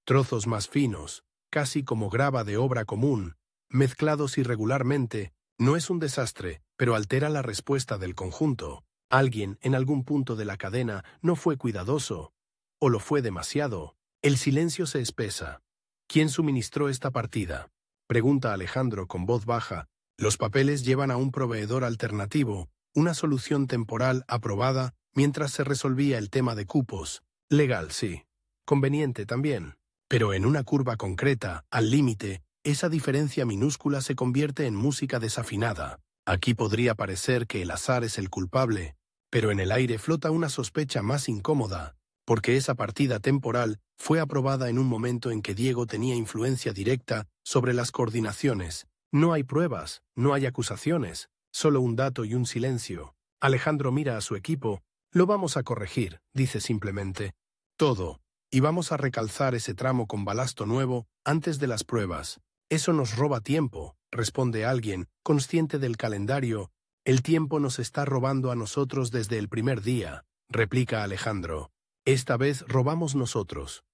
Trozos más finos, casi como grava de obra común, mezclados irregularmente. No es un desastre, pero altera la respuesta del conjunto. Alguien, en algún punto de la cadena, no fue cuidadoso. O lo fue demasiado. El silencio se espesa. ¿Quién suministró esta partida?, pregunta Alejandro con voz baja. Los papeles llevan a un proveedor alternativo, una solución temporal aprobada mientras se resolvía el tema de cupos. Legal, sí. Conveniente también. Pero en una curva concreta, al límite, esa diferencia minúscula se convierte en música desafinada. Aquí podría parecer que el azar es el culpable, pero en el aire flota una sospecha más incómoda, porque esa partida temporal fue aprobada en un momento en que Diego tenía influencia directa sobre las coordinaciones. No hay pruebas, no hay acusaciones, solo un dato y un silencio. Alejandro mira a su equipo. Lo vamos a corregir, dice simplemente. Todo. Y vamos a recalzar ese tramo con balasto nuevo antes de las pruebas. Eso nos roba tiempo, responde alguien, consciente del calendario. El tiempo nos está robando a nosotros desde el primer día, replica Alejandro. Esta vez robamos nosotros.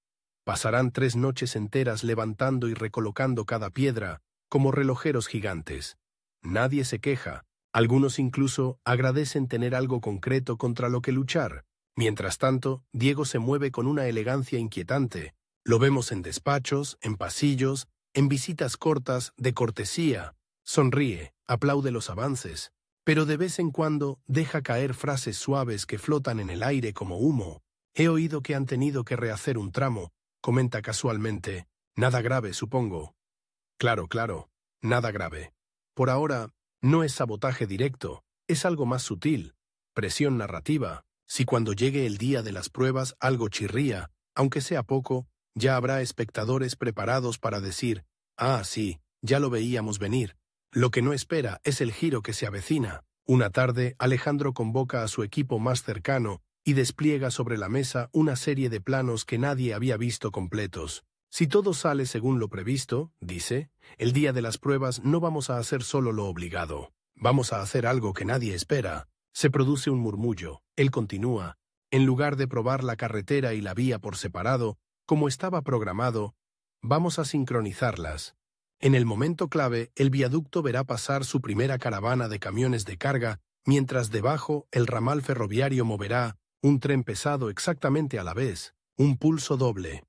Pasarán 3 noches enteras levantando y recolocando cada piedra, como relojeros gigantes. Nadie se queja. Algunos incluso agradecen tener algo concreto contra lo que luchar. Mientras tanto, Diego se mueve con una elegancia inquietante. Lo vemos en despachos, en pasillos, en visitas cortas, de cortesía. Sonríe, aplaude los avances, pero de vez en cuando deja caer frases suaves que flotan en el aire como humo. He oído que han tenido que rehacer un tramo, comenta casualmente. Nada grave, supongo. Claro, nada grave. Por ahora, no es sabotaje directo, es algo más sutil, presión narrativa. Si cuando llegue el día de las pruebas algo chirría, aunque sea poco, ya habrá espectadores preparados para decir, ah, sí, ya lo veíamos venir. Lo que no espera es el giro que se avecina. Una tarde, Alejandro convoca a su equipo más cercano y despliega sobre la mesa una serie de planos que nadie había visto completos. Si todo sale según lo previsto, dice, el día de las pruebas no vamos a hacer solo lo obligado. Vamos a hacer algo que nadie espera. Se produce un murmullo. Él continúa. En lugar de probar la carretera y la vía por separado, como estaba programado, vamos a sincronizarlas. En el momento clave, el viaducto verá pasar su primera caravana de camiones de carga, mientras debajo el ramal ferroviario moverá un tren pesado exactamente a la vez, un pulso doble.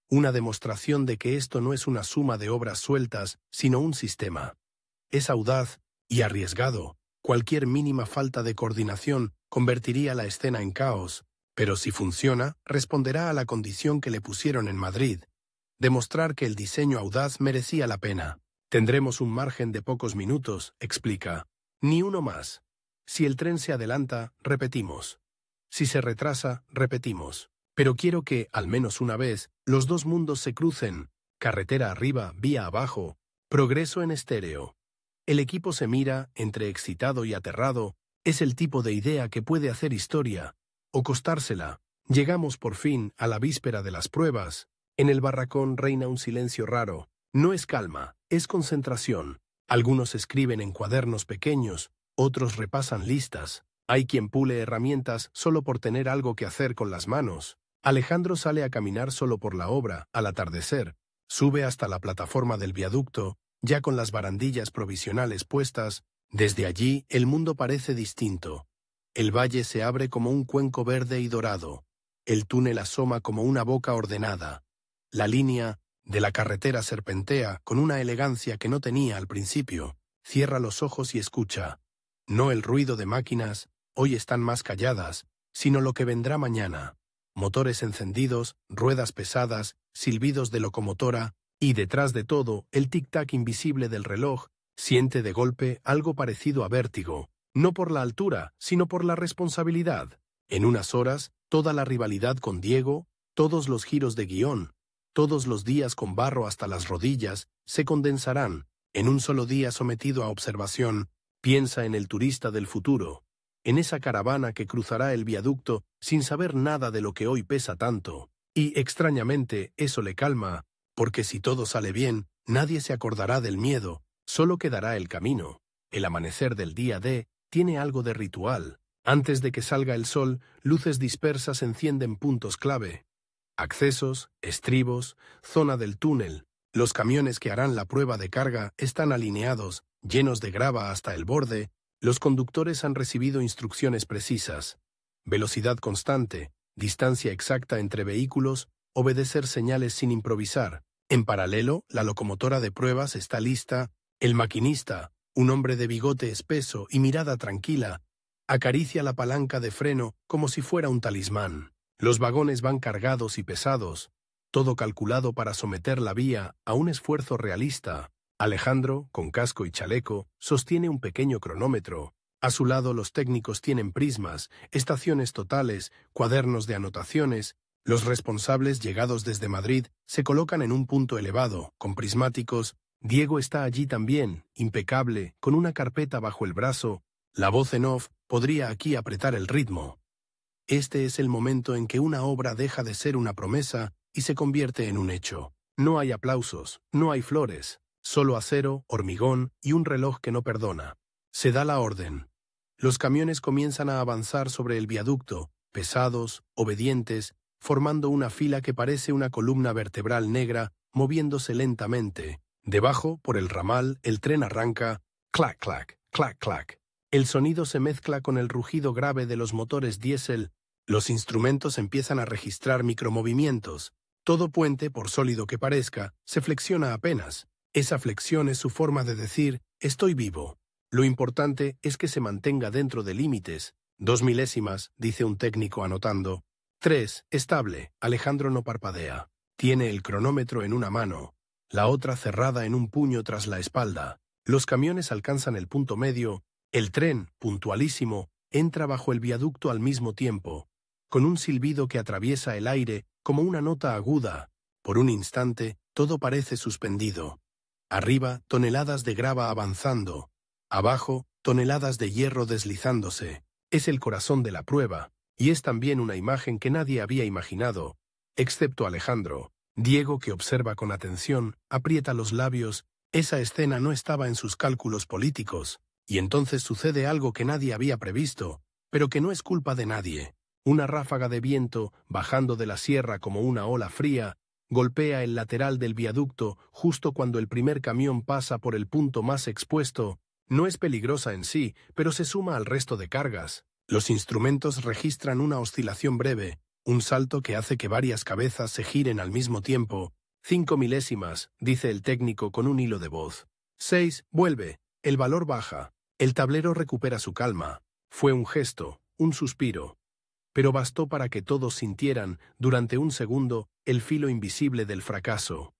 Una demostración de que esto no es una suma de obras sueltas, sino un sistema. Es audaz y arriesgado. Cualquier mínima falta de coordinación convertiría la escena en caos, pero si funciona, responderá a la condición que le pusieron en Madrid: demostrar que el diseño audaz merecía la pena. Tendremos un margen de pocos minutos, explica. Ni uno más. Si el tren se adelanta, repetimos. Si se retrasa, repetimos. Pero quiero que, al menos una vez, los dos mundos se crucen. Carretera arriba, vía abajo. Progreso en estéreo. El equipo se mira, entre excitado y aterrado. Es el tipo de idea que puede hacer historia, o costársela. Llegamos por fin a la víspera de las pruebas. En el barracón reina un silencio raro. No es calma, es concentración. Algunos escriben en cuadernos pequeños, otros repasan listas. Hay quien pule herramientas solo por tener algo que hacer con las manos. Alejandro sale a caminar solo por la obra, al atardecer. Sube hasta la plataforma del viaducto, ya con las barandillas provisionales puestas. Desde allí el mundo parece distinto. El valle se abre como un cuenco verde y dorado. El túnel asoma como una boca ordenada. La línea de la carretera serpentea con una elegancia que no tenía al principio. Cierra los ojos y escucha. No el ruido de máquinas, hoy están más calladas, sino lo que vendrá mañana. Motores encendidos, ruedas pesadas, silbidos de locomotora, y detrás de todo, el tic-tac invisible del reloj. Siente de golpe algo parecido a vértigo, no por la altura, sino por la responsabilidad. En unas horas, toda la rivalidad con Diego, todos los giros de guión, todos los días con barro hasta las rodillas, se condensarán en un solo día sometido a observación. Piensa en el turista del futuro, en esa caravana que cruzará el viaducto sin saber nada de lo que hoy pesa tanto. Y, extrañamente, eso le calma, porque si todo sale bien, nadie se acordará del miedo, solo quedará el camino. El amanecer del día D tiene algo de ritual. Antes de que salga el sol, luces dispersas encienden puntos clave. Accesos, estribos, zona del túnel. Los camiones que harán la prueba de carga están alineados, llenos de grava hasta el borde. Los conductores han recibido instrucciones precisas. Velocidad constante, distancia exacta entre vehículos, obedecer señales sin improvisar. En paralelo, la locomotora de pruebas está lista. El maquinista, un hombre de bigote espeso y mirada tranquila, acaricia la palanca de freno como si fuera un talismán. Los vagones van cargados y pesados, todo calculado para someter la vía a un esfuerzo realista. Alejandro, con casco y chaleco, sostiene un pequeño cronómetro. A su lado los técnicos tienen prismas, estaciones totales, cuadernos de anotaciones. Los responsables, llegados desde Madrid, se colocan en un punto elevado, con prismáticos. Diego está allí también, impecable, con una carpeta bajo el brazo. La voz en off podría aquí apretar el ritmo. Este es el momento en que una obra deja de ser una promesa y se convierte en un hecho. No hay aplausos, no hay flores. Solo acero, hormigón y un reloj que no perdona. Se da la orden. Los camiones comienzan a avanzar sobre el viaducto, pesados, obedientes, formando una fila que parece una columna vertebral negra, moviéndose lentamente. Debajo, por el ramal, el tren arranca. Clac, clac, clac, clac. El sonido se mezcla con el rugido grave de los motores diésel. Los instrumentos empiezan a registrar micromovimientos. Todo puente, por sólido que parezca, se flexiona apenas. Esa flexión es su forma de decir, estoy vivo. Lo importante es que se mantenga dentro de límites. 2 milésimas, dice un técnico anotando. 3, estable. Alejandro no parpadea. Tiene el cronómetro en una mano, la otra cerrada en un puño tras la espalda. Los camiones alcanzan el punto medio. El tren, puntualísimo, entra bajo el viaducto al mismo tiempo, con un silbido que atraviesa el aire como una nota aguda. Por un instante, todo parece suspendido. Arriba, toneladas de grava avanzando. Abajo, toneladas de hierro deslizándose. Es el corazón de la prueba, y es también una imagen que nadie había imaginado, excepto Alejandro. Diego, que observa con atención, aprieta los labios. Esa escena no estaba en sus cálculos políticos, y entonces sucede algo que nadie había previsto, pero que no es culpa de nadie. Una ráfaga de viento, bajando de la sierra como una ola fría, golpea el lateral del viaducto justo cuando el primer camión pasa por el punto más expuesto. No es peligrosa en sí, pero se suma al resto de cargas. Los instrumentos registran una oscilación breve, un salto que hace que varias cabezas se giren al mismo tiempo. 5 milésimas, dice el técnico con un hilo de voz. 6, vuelve. El valor baja. El tablero recupera su calma. Fue un gesto, un suspiro. Pero bastó para que todos sintieran, durante un segundo, el filo invisible del fracaso.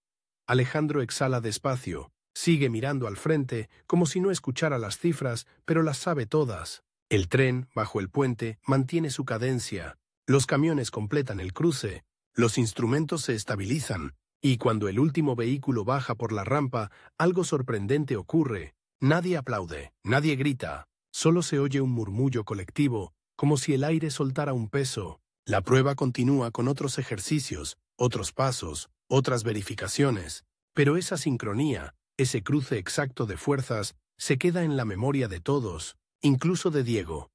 Alejandro exhala despacio, sigue mirando al frente, como si no escuchara las cifras, pero las sabe todas. El tren, bajo el puente, mantiene su cadencia. Los camiones completan el cruce. Los instrumentos se estabilizan. Y cuando el último vehículo baja por la rampa, algo sorprendente ocurre. Nadie aplaude, nadie grita. Solo se oye un murmullo colectivo, como si el aire soltara un peso. La prueba continúa con otros ejercicios, otros pasos, otras verificaciones. Pero esa sincronía, ese cruce exacto de fuerzas, se queda en la memoria de todos, incluso de Diego.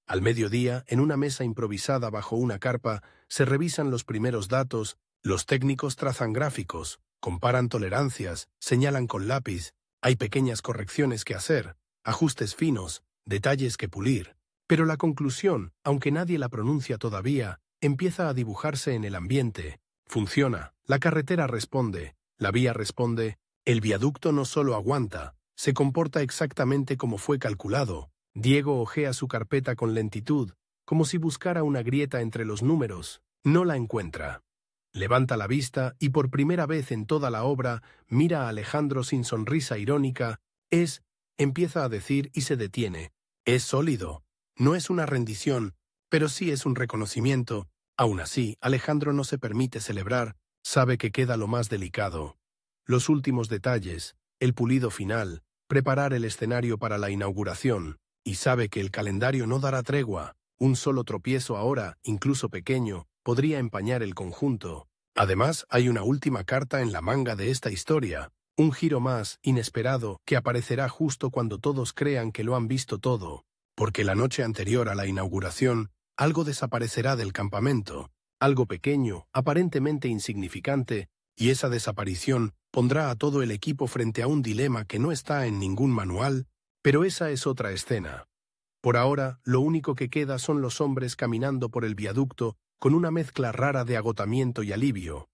Al mediodía, en una mesa improvisada bajo una carpa, se revisan los primeros datos, los técnicos trazan gráficos, comparan tolerancias, señalan con lápiz, hay pequeñas correcciones que hacer, ajustes finos, detalles que pulir. Pero la conclusión, aunque nadie la pronuncia todavía, empieza a dibujarse en el ambiente. Funciona, la carretera responde, la vía responde, el viaducto no solo aguanta, se comporta exactamente como fue calculado. Diego hojea su carpeta con lentitud, como si buscara una grieta entre los números. No la encuentra. Levanta la vista y por primera vez en toda la obra mira a Alejandro sin sonrisa irónica. Empieza a decir y se detiene. Es sólido. No es una rendición, pero sí es un reconocimiento. Aún así, Alejandro no se permite celebrar, sabe que queda lo más delicado. Los últimos detalles, el pulido final, preparar el escenario para la inauguración, y sabe que el calendario no dará tregua. Un solo tropiezo ahora, incluso pequeño, podría empañar el conjunto. Además, hay una última carta en la manga de esta historia, un giro más, inesperado, que aparecerá justo cuando todos crean que lo han visto todo. Porque la noche anterior a la inauguración, algo desaparecerá del campamento, algo pequeño, aparentemente insignificante, y esa desaparición pondrá a todo el equipo frente a un dilema que no está en ningún manual, pero esa es otra escena. Por ahora, lo único que queda son los hombres caminando por el viaducto con una mezcla rara de agotamiento y alivio.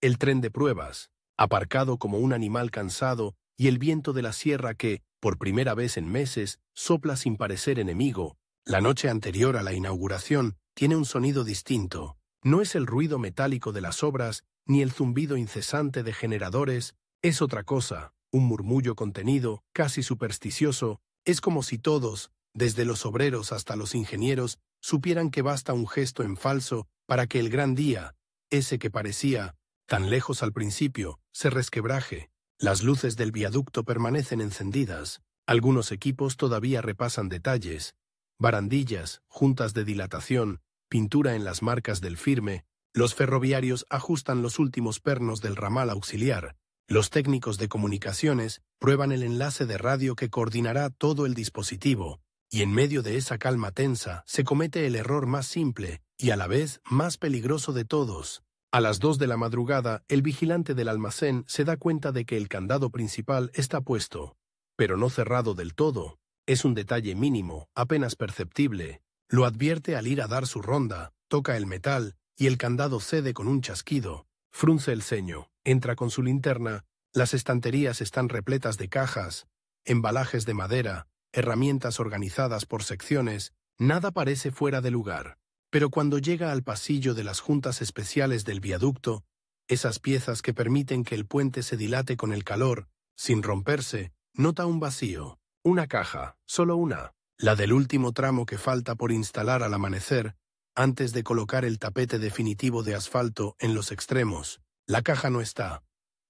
El tren de pruebas, aparcado como un animal cansado, y el viento de la sierra que, por primera vez en meses, sopla sin parecer enemigo. La noche anterior a la inauguración tiene un sonido distinto. No es el ruido metálico de las obras, ni el zumbido incesante de generadores, es otra cosa, un murmullo contenido, casi supersticioso. Es como si todos, desde los obreros hasta los ingenieros, supieran que basta un gesto en falso para que el gran día, ese que parecía tan lejos al principio, se resquebraje. Las luces del viaducto permanecen encendidas. Algunos equipos todavía repasan detalles. Barandillas, juntas de dilatación, pintura en las marcas del firme. Los ferroviarios ajustan los últimos pernos del ramal auxiliar. Los técnicos de comunicaciones prueban el enlace de radio que coordinará todo el dispositivo. Y en medio de esa calma tensa se comete el error más simple y a la vez más peligroso de todos. A las 2 de la madrugada, el vigilante del almacén se da cuenta de que el candado principal está puesto, pero no cerrado del todo. Es un detalle mínimo, apenas perceptible. Lo advierte al ir a dar su ronda, toca el metal, y el candado cede con un chasquido. Frunce el ceño, entra con su linterna. Las estanterías están repletas de cajas, embalajes de madera, herramientas organizadas por secciones. Nada parece fuera de lugar. Pero cuando llega al pasillo de las juntas especiales del viaducto, esas piezas que permiten que el puente se dilate con el calor, sin romperse, nota un vacío. Una caja, solo una. La del último tramo que falta por instalar al amanecer, antes de colocar el tapete definitivo de asfalto en los extremos. La caja no está.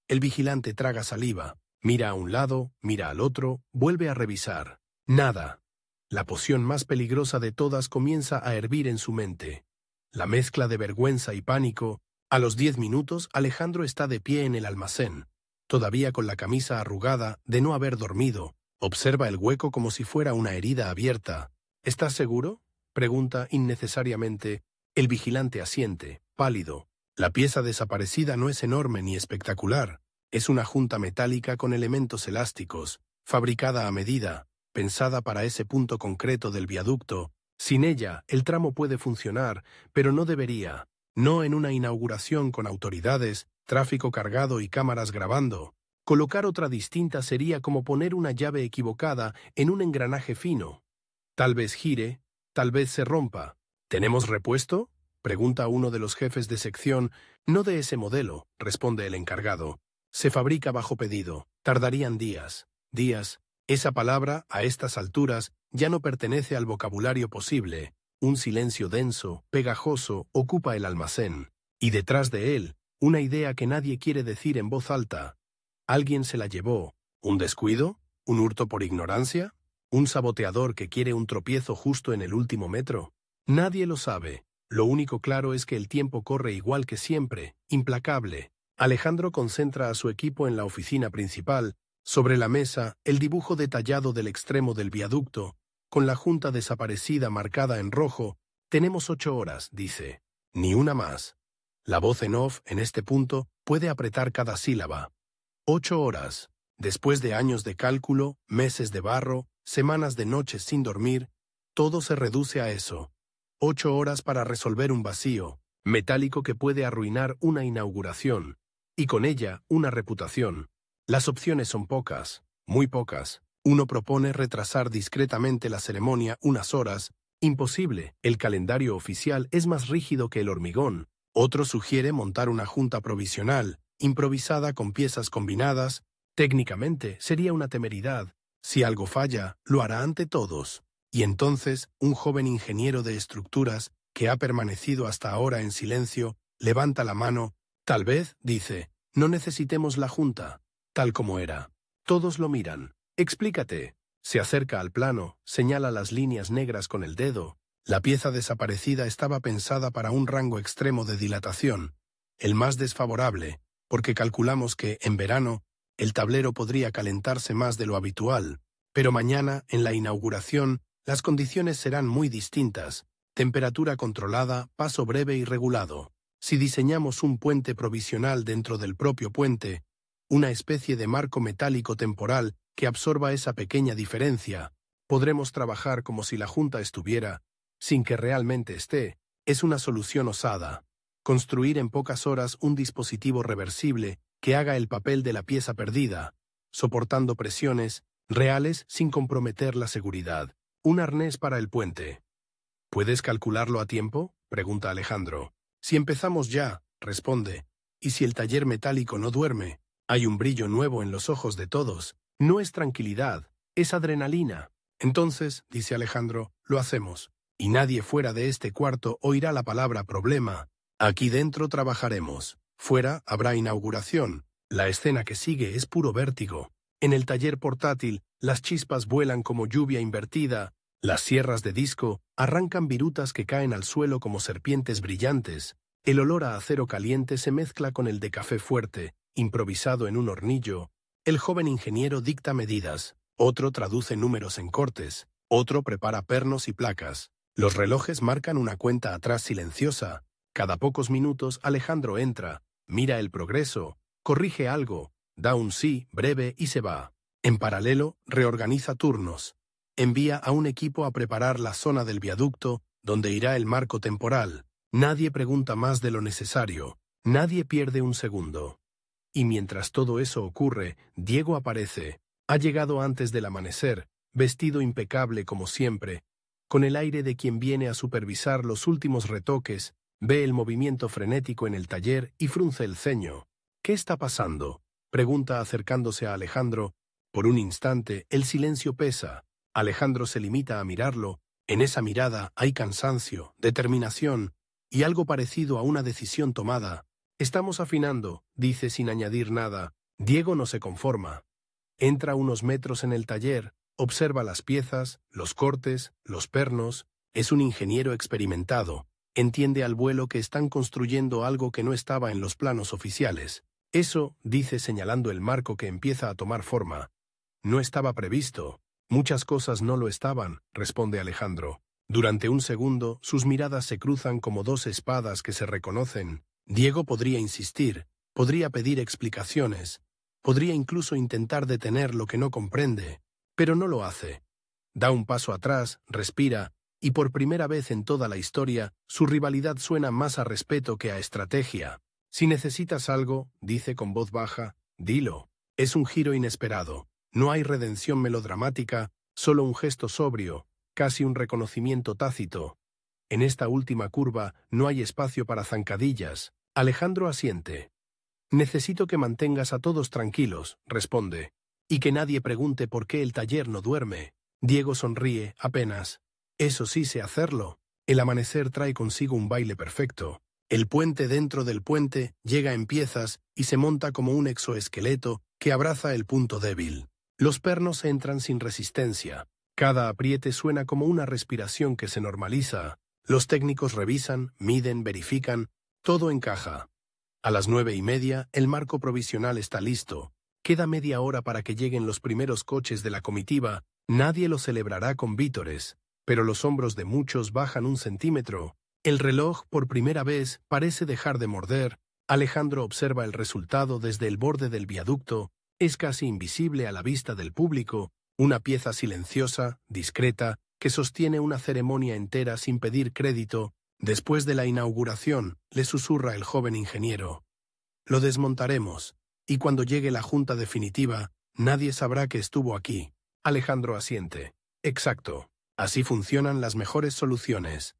El vigilante traga saliva, mira a un lado, mira al otro, vuelve a revisar. Nada. La poción más peligrosa de todas comienza a hervir en su mente. La mezcla de vergüenza y pánico. A los 10 minutos, Alejandro está de pie en el almacén, todavía con la camisa arrugada de no haber dormido. Observa el hueco como si fuera una herida abierta. ¿Estás seguro?, pregunta innecesariamente. El vigilante asiente, pálido. La pieza desaparecida no es enorme ni espectacular. Es una junta metálica con elementos elásticos, fabricada a medida, pensada para ese punto concreto del viaducto. Sin ella, el tramo puede funcionar, pero no debería. No en una inauguración con autoridades, tráfico cargado y cámaras grabando. Colocar otra distinta sería como poner una llave equivocada en un engranaje fino. Tal vez gire, tal vez se rompa. ¿Tenemos repuesto?, pregunta uno de los jefes de sección. No de ese modelo, responde el encargado. Se fabrica bajo pedido. Tardarían días. Días. Esa palabra, a estas alturas, ya no pertenece al vocabulario posible. Un silencio denso, pegajoso, ocupa el almacén. Y detrás de él, una idea que nadie quiere decir en voz alta. Alguien se la llevó. ¿Un descuido? ¿Un hurto por ignorancia? ¿Un saboteador que quiere un tropiezo justo en el último metro? Nadie lo sabe. Lo único claro es que el tiempo corre igual que siempre, implacable. Alejandro concentra a su equipo en la oficina principal. Sobre la mesa, el dibujo detallado del extremo del viaducto, con la junta desaparecida marcada en rojo. Tenemos 8 horas, dice. Ni una más. La voz en off, en este punto, puede apretar cada sílaba. 8 horas. Después de años de cálculo, meses de barro, semanas de noches sin dormir, todo se reduce a eso. 8 horas para resolver un vacío, metálico que puede arruinar una inauguración, y con ella una reputación. Las opciones son pocas, muy pocas. Uno propone retrasar discretamente la ceremonia unas horas. Imposible, el calendario oficial es más rígido que el hormigón. Otro sugiere montar una junta provisional, improvisada con piezas combinadas. Técnicamente sería una temeridad. Si algo falla, lo hará ante todos. Y entonces, un joven ingeniero de estructuras, que ha permanecido hasta ahora en silencio, levanta la mano. Tal vez, dice, no necesitemos la junta, tal como era. Todos lo miran. Explícate. Se acerca al plano, señala las líneas negras con el dedo. La pieza desaparecida estaba pensada para un rango extremo de dilatación, el más desfavorable, porque calculamos que, en verano, el tablero podría calentarse más de lo habitual. Pero mañana, en la inauguración, las condiciones serán muy distintas. Temperatura controlada, paso breve y regulado. Si diseñamos un puente provisional dentro del propio puente, una especie de marco metálico temporal que absorba esa pequeña diferencia, podremos trabajar como si la junta estuviera, sin que realmente esté. Es una solución osada. Construir en pocas horas un dispositivo reversible que haga el papel de la pieza perdida, soportando presiones reales sin comprometer la seguridad. Un arnés para el puente. ¿Puedes calcularlo a tiempo?, pregunta Alejandro. Si empezamos ya, responde. ¿Y si el taller metálico no duerme? Hay un brillo nuevo en los ojos de todos. No es tranquilidad, es adrenalina. Entonces, dice Alejandro, lo hacemos. Y nadie fuera de este cuarto oirá la palabra problema. Aquí dentro trabajaremos. Fuera habrá inauguración. La escena que sigue es puro vértigo. En el taller portátil, las chispas vuelan como lluvia invertida. Las sierras de disco arrancan virutas que caen al suelo como serpientes brillantes. El olor a acero caliente se mezcla con el de café fuerte, improvisado en un hornillo. El joven ingeniero dicta medidas. Otro traduce números en cortes. Otro prepara pernos y placas. Los relojes marcan una cuenta atrás silenciosa. Cada pocos minutos Alejandro entra, mira el progreso, corrige algo, da un sí breve y se va. En paralelo, reorganiza turnos. Envía a un equipo a preparar la zona del viaducto donde irá el marco temporal. Nadie pregunta más de lo necesario. Nadie pierde un segundo. Y mientras todo eso ocurre, Diego aparece. Ha llegado antes del amanecer, vestido impecable como siempre, con el aire de quien viene a supervisar los últimos retoques. Ve el movimiento frenético en el taller y frunce el ceño. ¿Qué está pasando?, pregunta acercándose a Alejandro. Por un instante, el silencio pesa. Alejandro se limita a mirarlo. En esa mirada hay cansancio, determinación y algo parecido a una decisión tomada. Estamos afinando, dice sin añadir nada. Diego no se conforma. Entra unos metros en el taller, observa las piezas, los cortes, los pernos. Es un ingeniero experimentado. Entiende al vuelo que están construyendo algo que no estaba en los planos oficiales. Eso, dice señalando el marco que empieza a tomar forma. No estaba previsto. Muchas cosas no lo estaban, responde Alejandro. Durante un segundo, sus miradas se cruzan como dos espadas que se reconocen. Diego podría insistir, podría pedir explicaciones, podría incluso intentar detener lo que no comprende, pero no lo hace. Da un paso atrás, respira, y por primera vez en toda la historia, su rivalidad suena más a respeto que a estrategia. Si necesitas algo, dice con voz baja, dilo. Es un giro inesperado. No hay redención melodramática, solo un gesto sobrio, casi un reconocimiento tácito. En esta última curva no hay espacio para zancadillas. Alejandro asiente. Necesito que mantengas a todos tranquilos, responde, y que nadie pregunte por qué el taller no duerme. Diego sonríe, apenas. Eso sí sé hacerlo. El amanecer trae consigo un baile perfecto. El puente dentro del puente llega en piezas y se monta como un exoesqueleto que abraza el punto débil. Los pernos entran sin resistencia. Cada apriete suena como una respiración que se normaliza. Los técnicos revisan, miden, verifican. Todo encaja. A las 9:30, el marco provisional está listo. Queda media hora para que lleguen los primeros coches de la comitiva. Nadie lo celebrará con vítores, pero los hombros de muchos bajan un centímetro. El reloj, por primera vez, parece dejar de morder. Alejandro observa el resultado desde el borde del viaducto. Es casi invisible a la vista del público, una pieza silenciosa, discreta, que sostiene una ceremonia entera sin pedir crédito. Después de la inauguración, le susurra el joven ingeniero. Lo desmontaremos, y cuando llegue la junta definitiva, nadie sabrá que estuvo aquí. Alejandro asiente. Exacto. Así funcionan las mejores soluciones.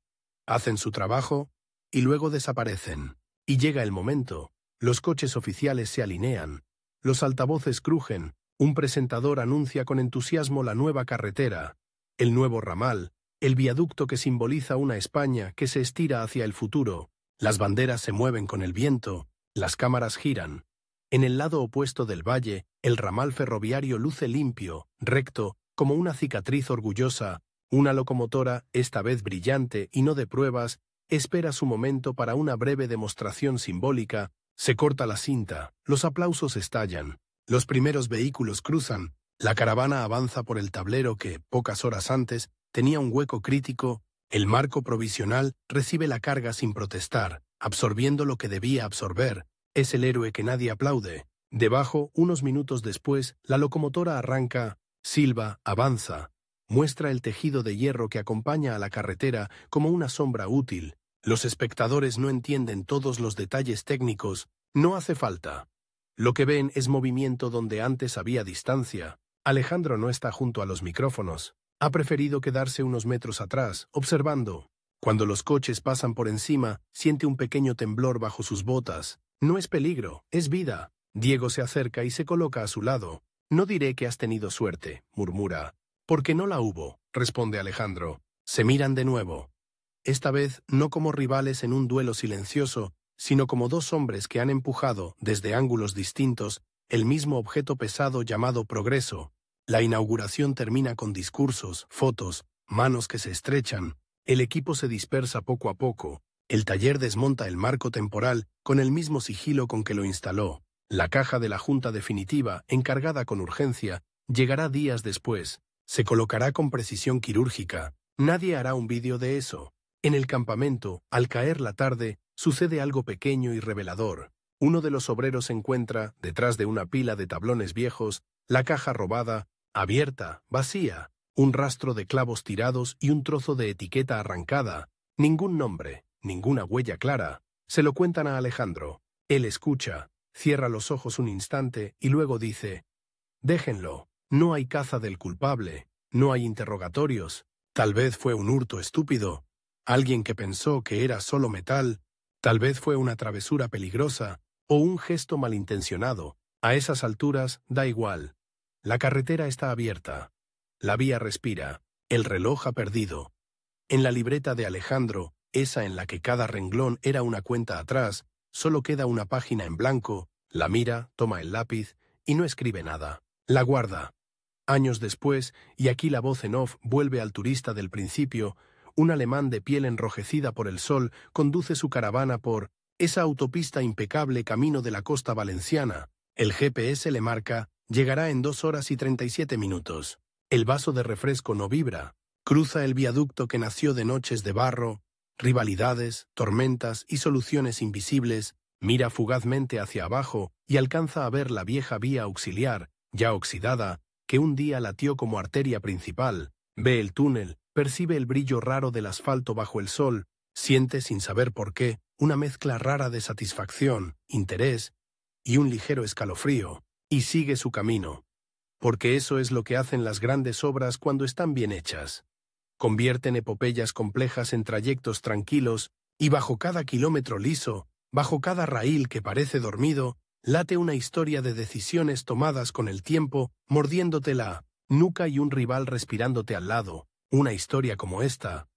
Hacen su trabajo y luego desaparecen. Y llega el momento. Los coches oficiales se alinean. Los altavoces crujen. Un presentador anuncia con entusiasmo la nueva carretera, el nuevo ramal, el viaducto que simboliza una España que se estira hacia el futuro. Las banderas se mueven con el viento, las cámaras giran. En el lado opuesto del valle, el ramal ferroviario luce limpio, recto, como una cicatriz orgullosa. Una locomotora, esta vez brillante y no de pruebas, espera su momento para una breve demostración simbólica. Se corta la cinta, los aplausos estallan, los primeros vehículos cruzan, la caravana avanza por el tablero que, pocas horas antes, tenía un hueco crítico. El marco provisional recibe la carga sin protestar, absorbiendo lo que debía absorber. Es el héroe que nadie aplaude. Debajo, unos minutos después, la locomotora arranca, silba, avanza. Muestra el tejido de hierro que acompaña a la carretera como una sombra útil. Los espectadores no entienden todos los detalles técnicos. No hace falta. Lo que ven es movimiento donde antes había distancia. Alejandro no está junto a los micrófonos. Ha preferido quedarse unos metros atrás, observando. Cuando los coches pasan por encima, siente un pequeño temblor bajo sus botas. No es peligro, es vida. Diego se acerca y se coloca a su lado. No diré que has tenido suerte, murmura. Porque no la hubo, responde Alejandro. Se miran de nuevo. Esta vez no como rivales en un duelo silencioso, sino como dos hombres que han empujado, desde ángulos distintos, el mismo objeto pesado llamado progreso. La inauguración termina con discursos, fotos, manos que se estrechan. El equipo se dispersa poco a poco. El taller desmonta el marco temporal con el mismo sigilo con que lo instaló. La caja de la junta definitiva, encargada con urgencia, llegará días después. Se colocará con precisión quirúrgica. Nadie hará un vídeo de eso. En el campamento, al caer la tarde, sucede algo pequeño y revelador. Uno de los obreros encuentra, detrás de una pila de tablones viejos, la caja robada, abierta, vacía, un rastro de clavos tirados y un trozo de etiqueta arrancada. Ningún nombre, ninguna huella clara. Se lo cuentan a Alejandro. Él escucha, cierra los ojos un instante y luego dice: «Déjenlo. No hay caza del culpable, no hay interrogatorios. Tal vez fue un hurto estúpido. Alguien que pensó que era solo metal. Tal vez fue una travesura peligrosa o un gesto malintencionado. A esas alturas da igual. La carretera está abierta. La vía respira. El reloj ha perdido. En la libreta de Alejandro, esa en la que cada renglón era una cuenta atrás, solo queda una página en blanco. La mira, toma el lápiz y no escribe nada. La guarda. Años después, y aquí la voz en off vuelve al turista del principio, un alemán de piel enrojecida por el sol conduce su caravana por esa autopista impecable camino de la costa valenciana. El GPS le marca, llegará en 2 horas y 37 minutos. El vaso de refresco no vibra. Cruza el viaducto que nació de noches de barro, rivalidades, tormentas y soluciones invisibles, mira fugazmente hacia abajo y alcanza a ver la vieja vía auxiliar, ya oxidada, que un día latió como arteria principal. Ve el túnel, percibe el brillo raro del asfalto bajo el sol, siente sin saber por qué una mezcla rara de satisfacción, interés y un ligero escalofrío, y sigue su camino. Porque eso es lo que hacen las grandes obras cuando están bien hechas. Convierten epopeyas complejas en trayectos tranquilos, y bajo cada kilómetro liso, bajo cada raíl que parece dormido, late una historia de decisiones tomadas con el tiempo, mordiéndote la nuca y un rival respirándote al lado. Una historia como esta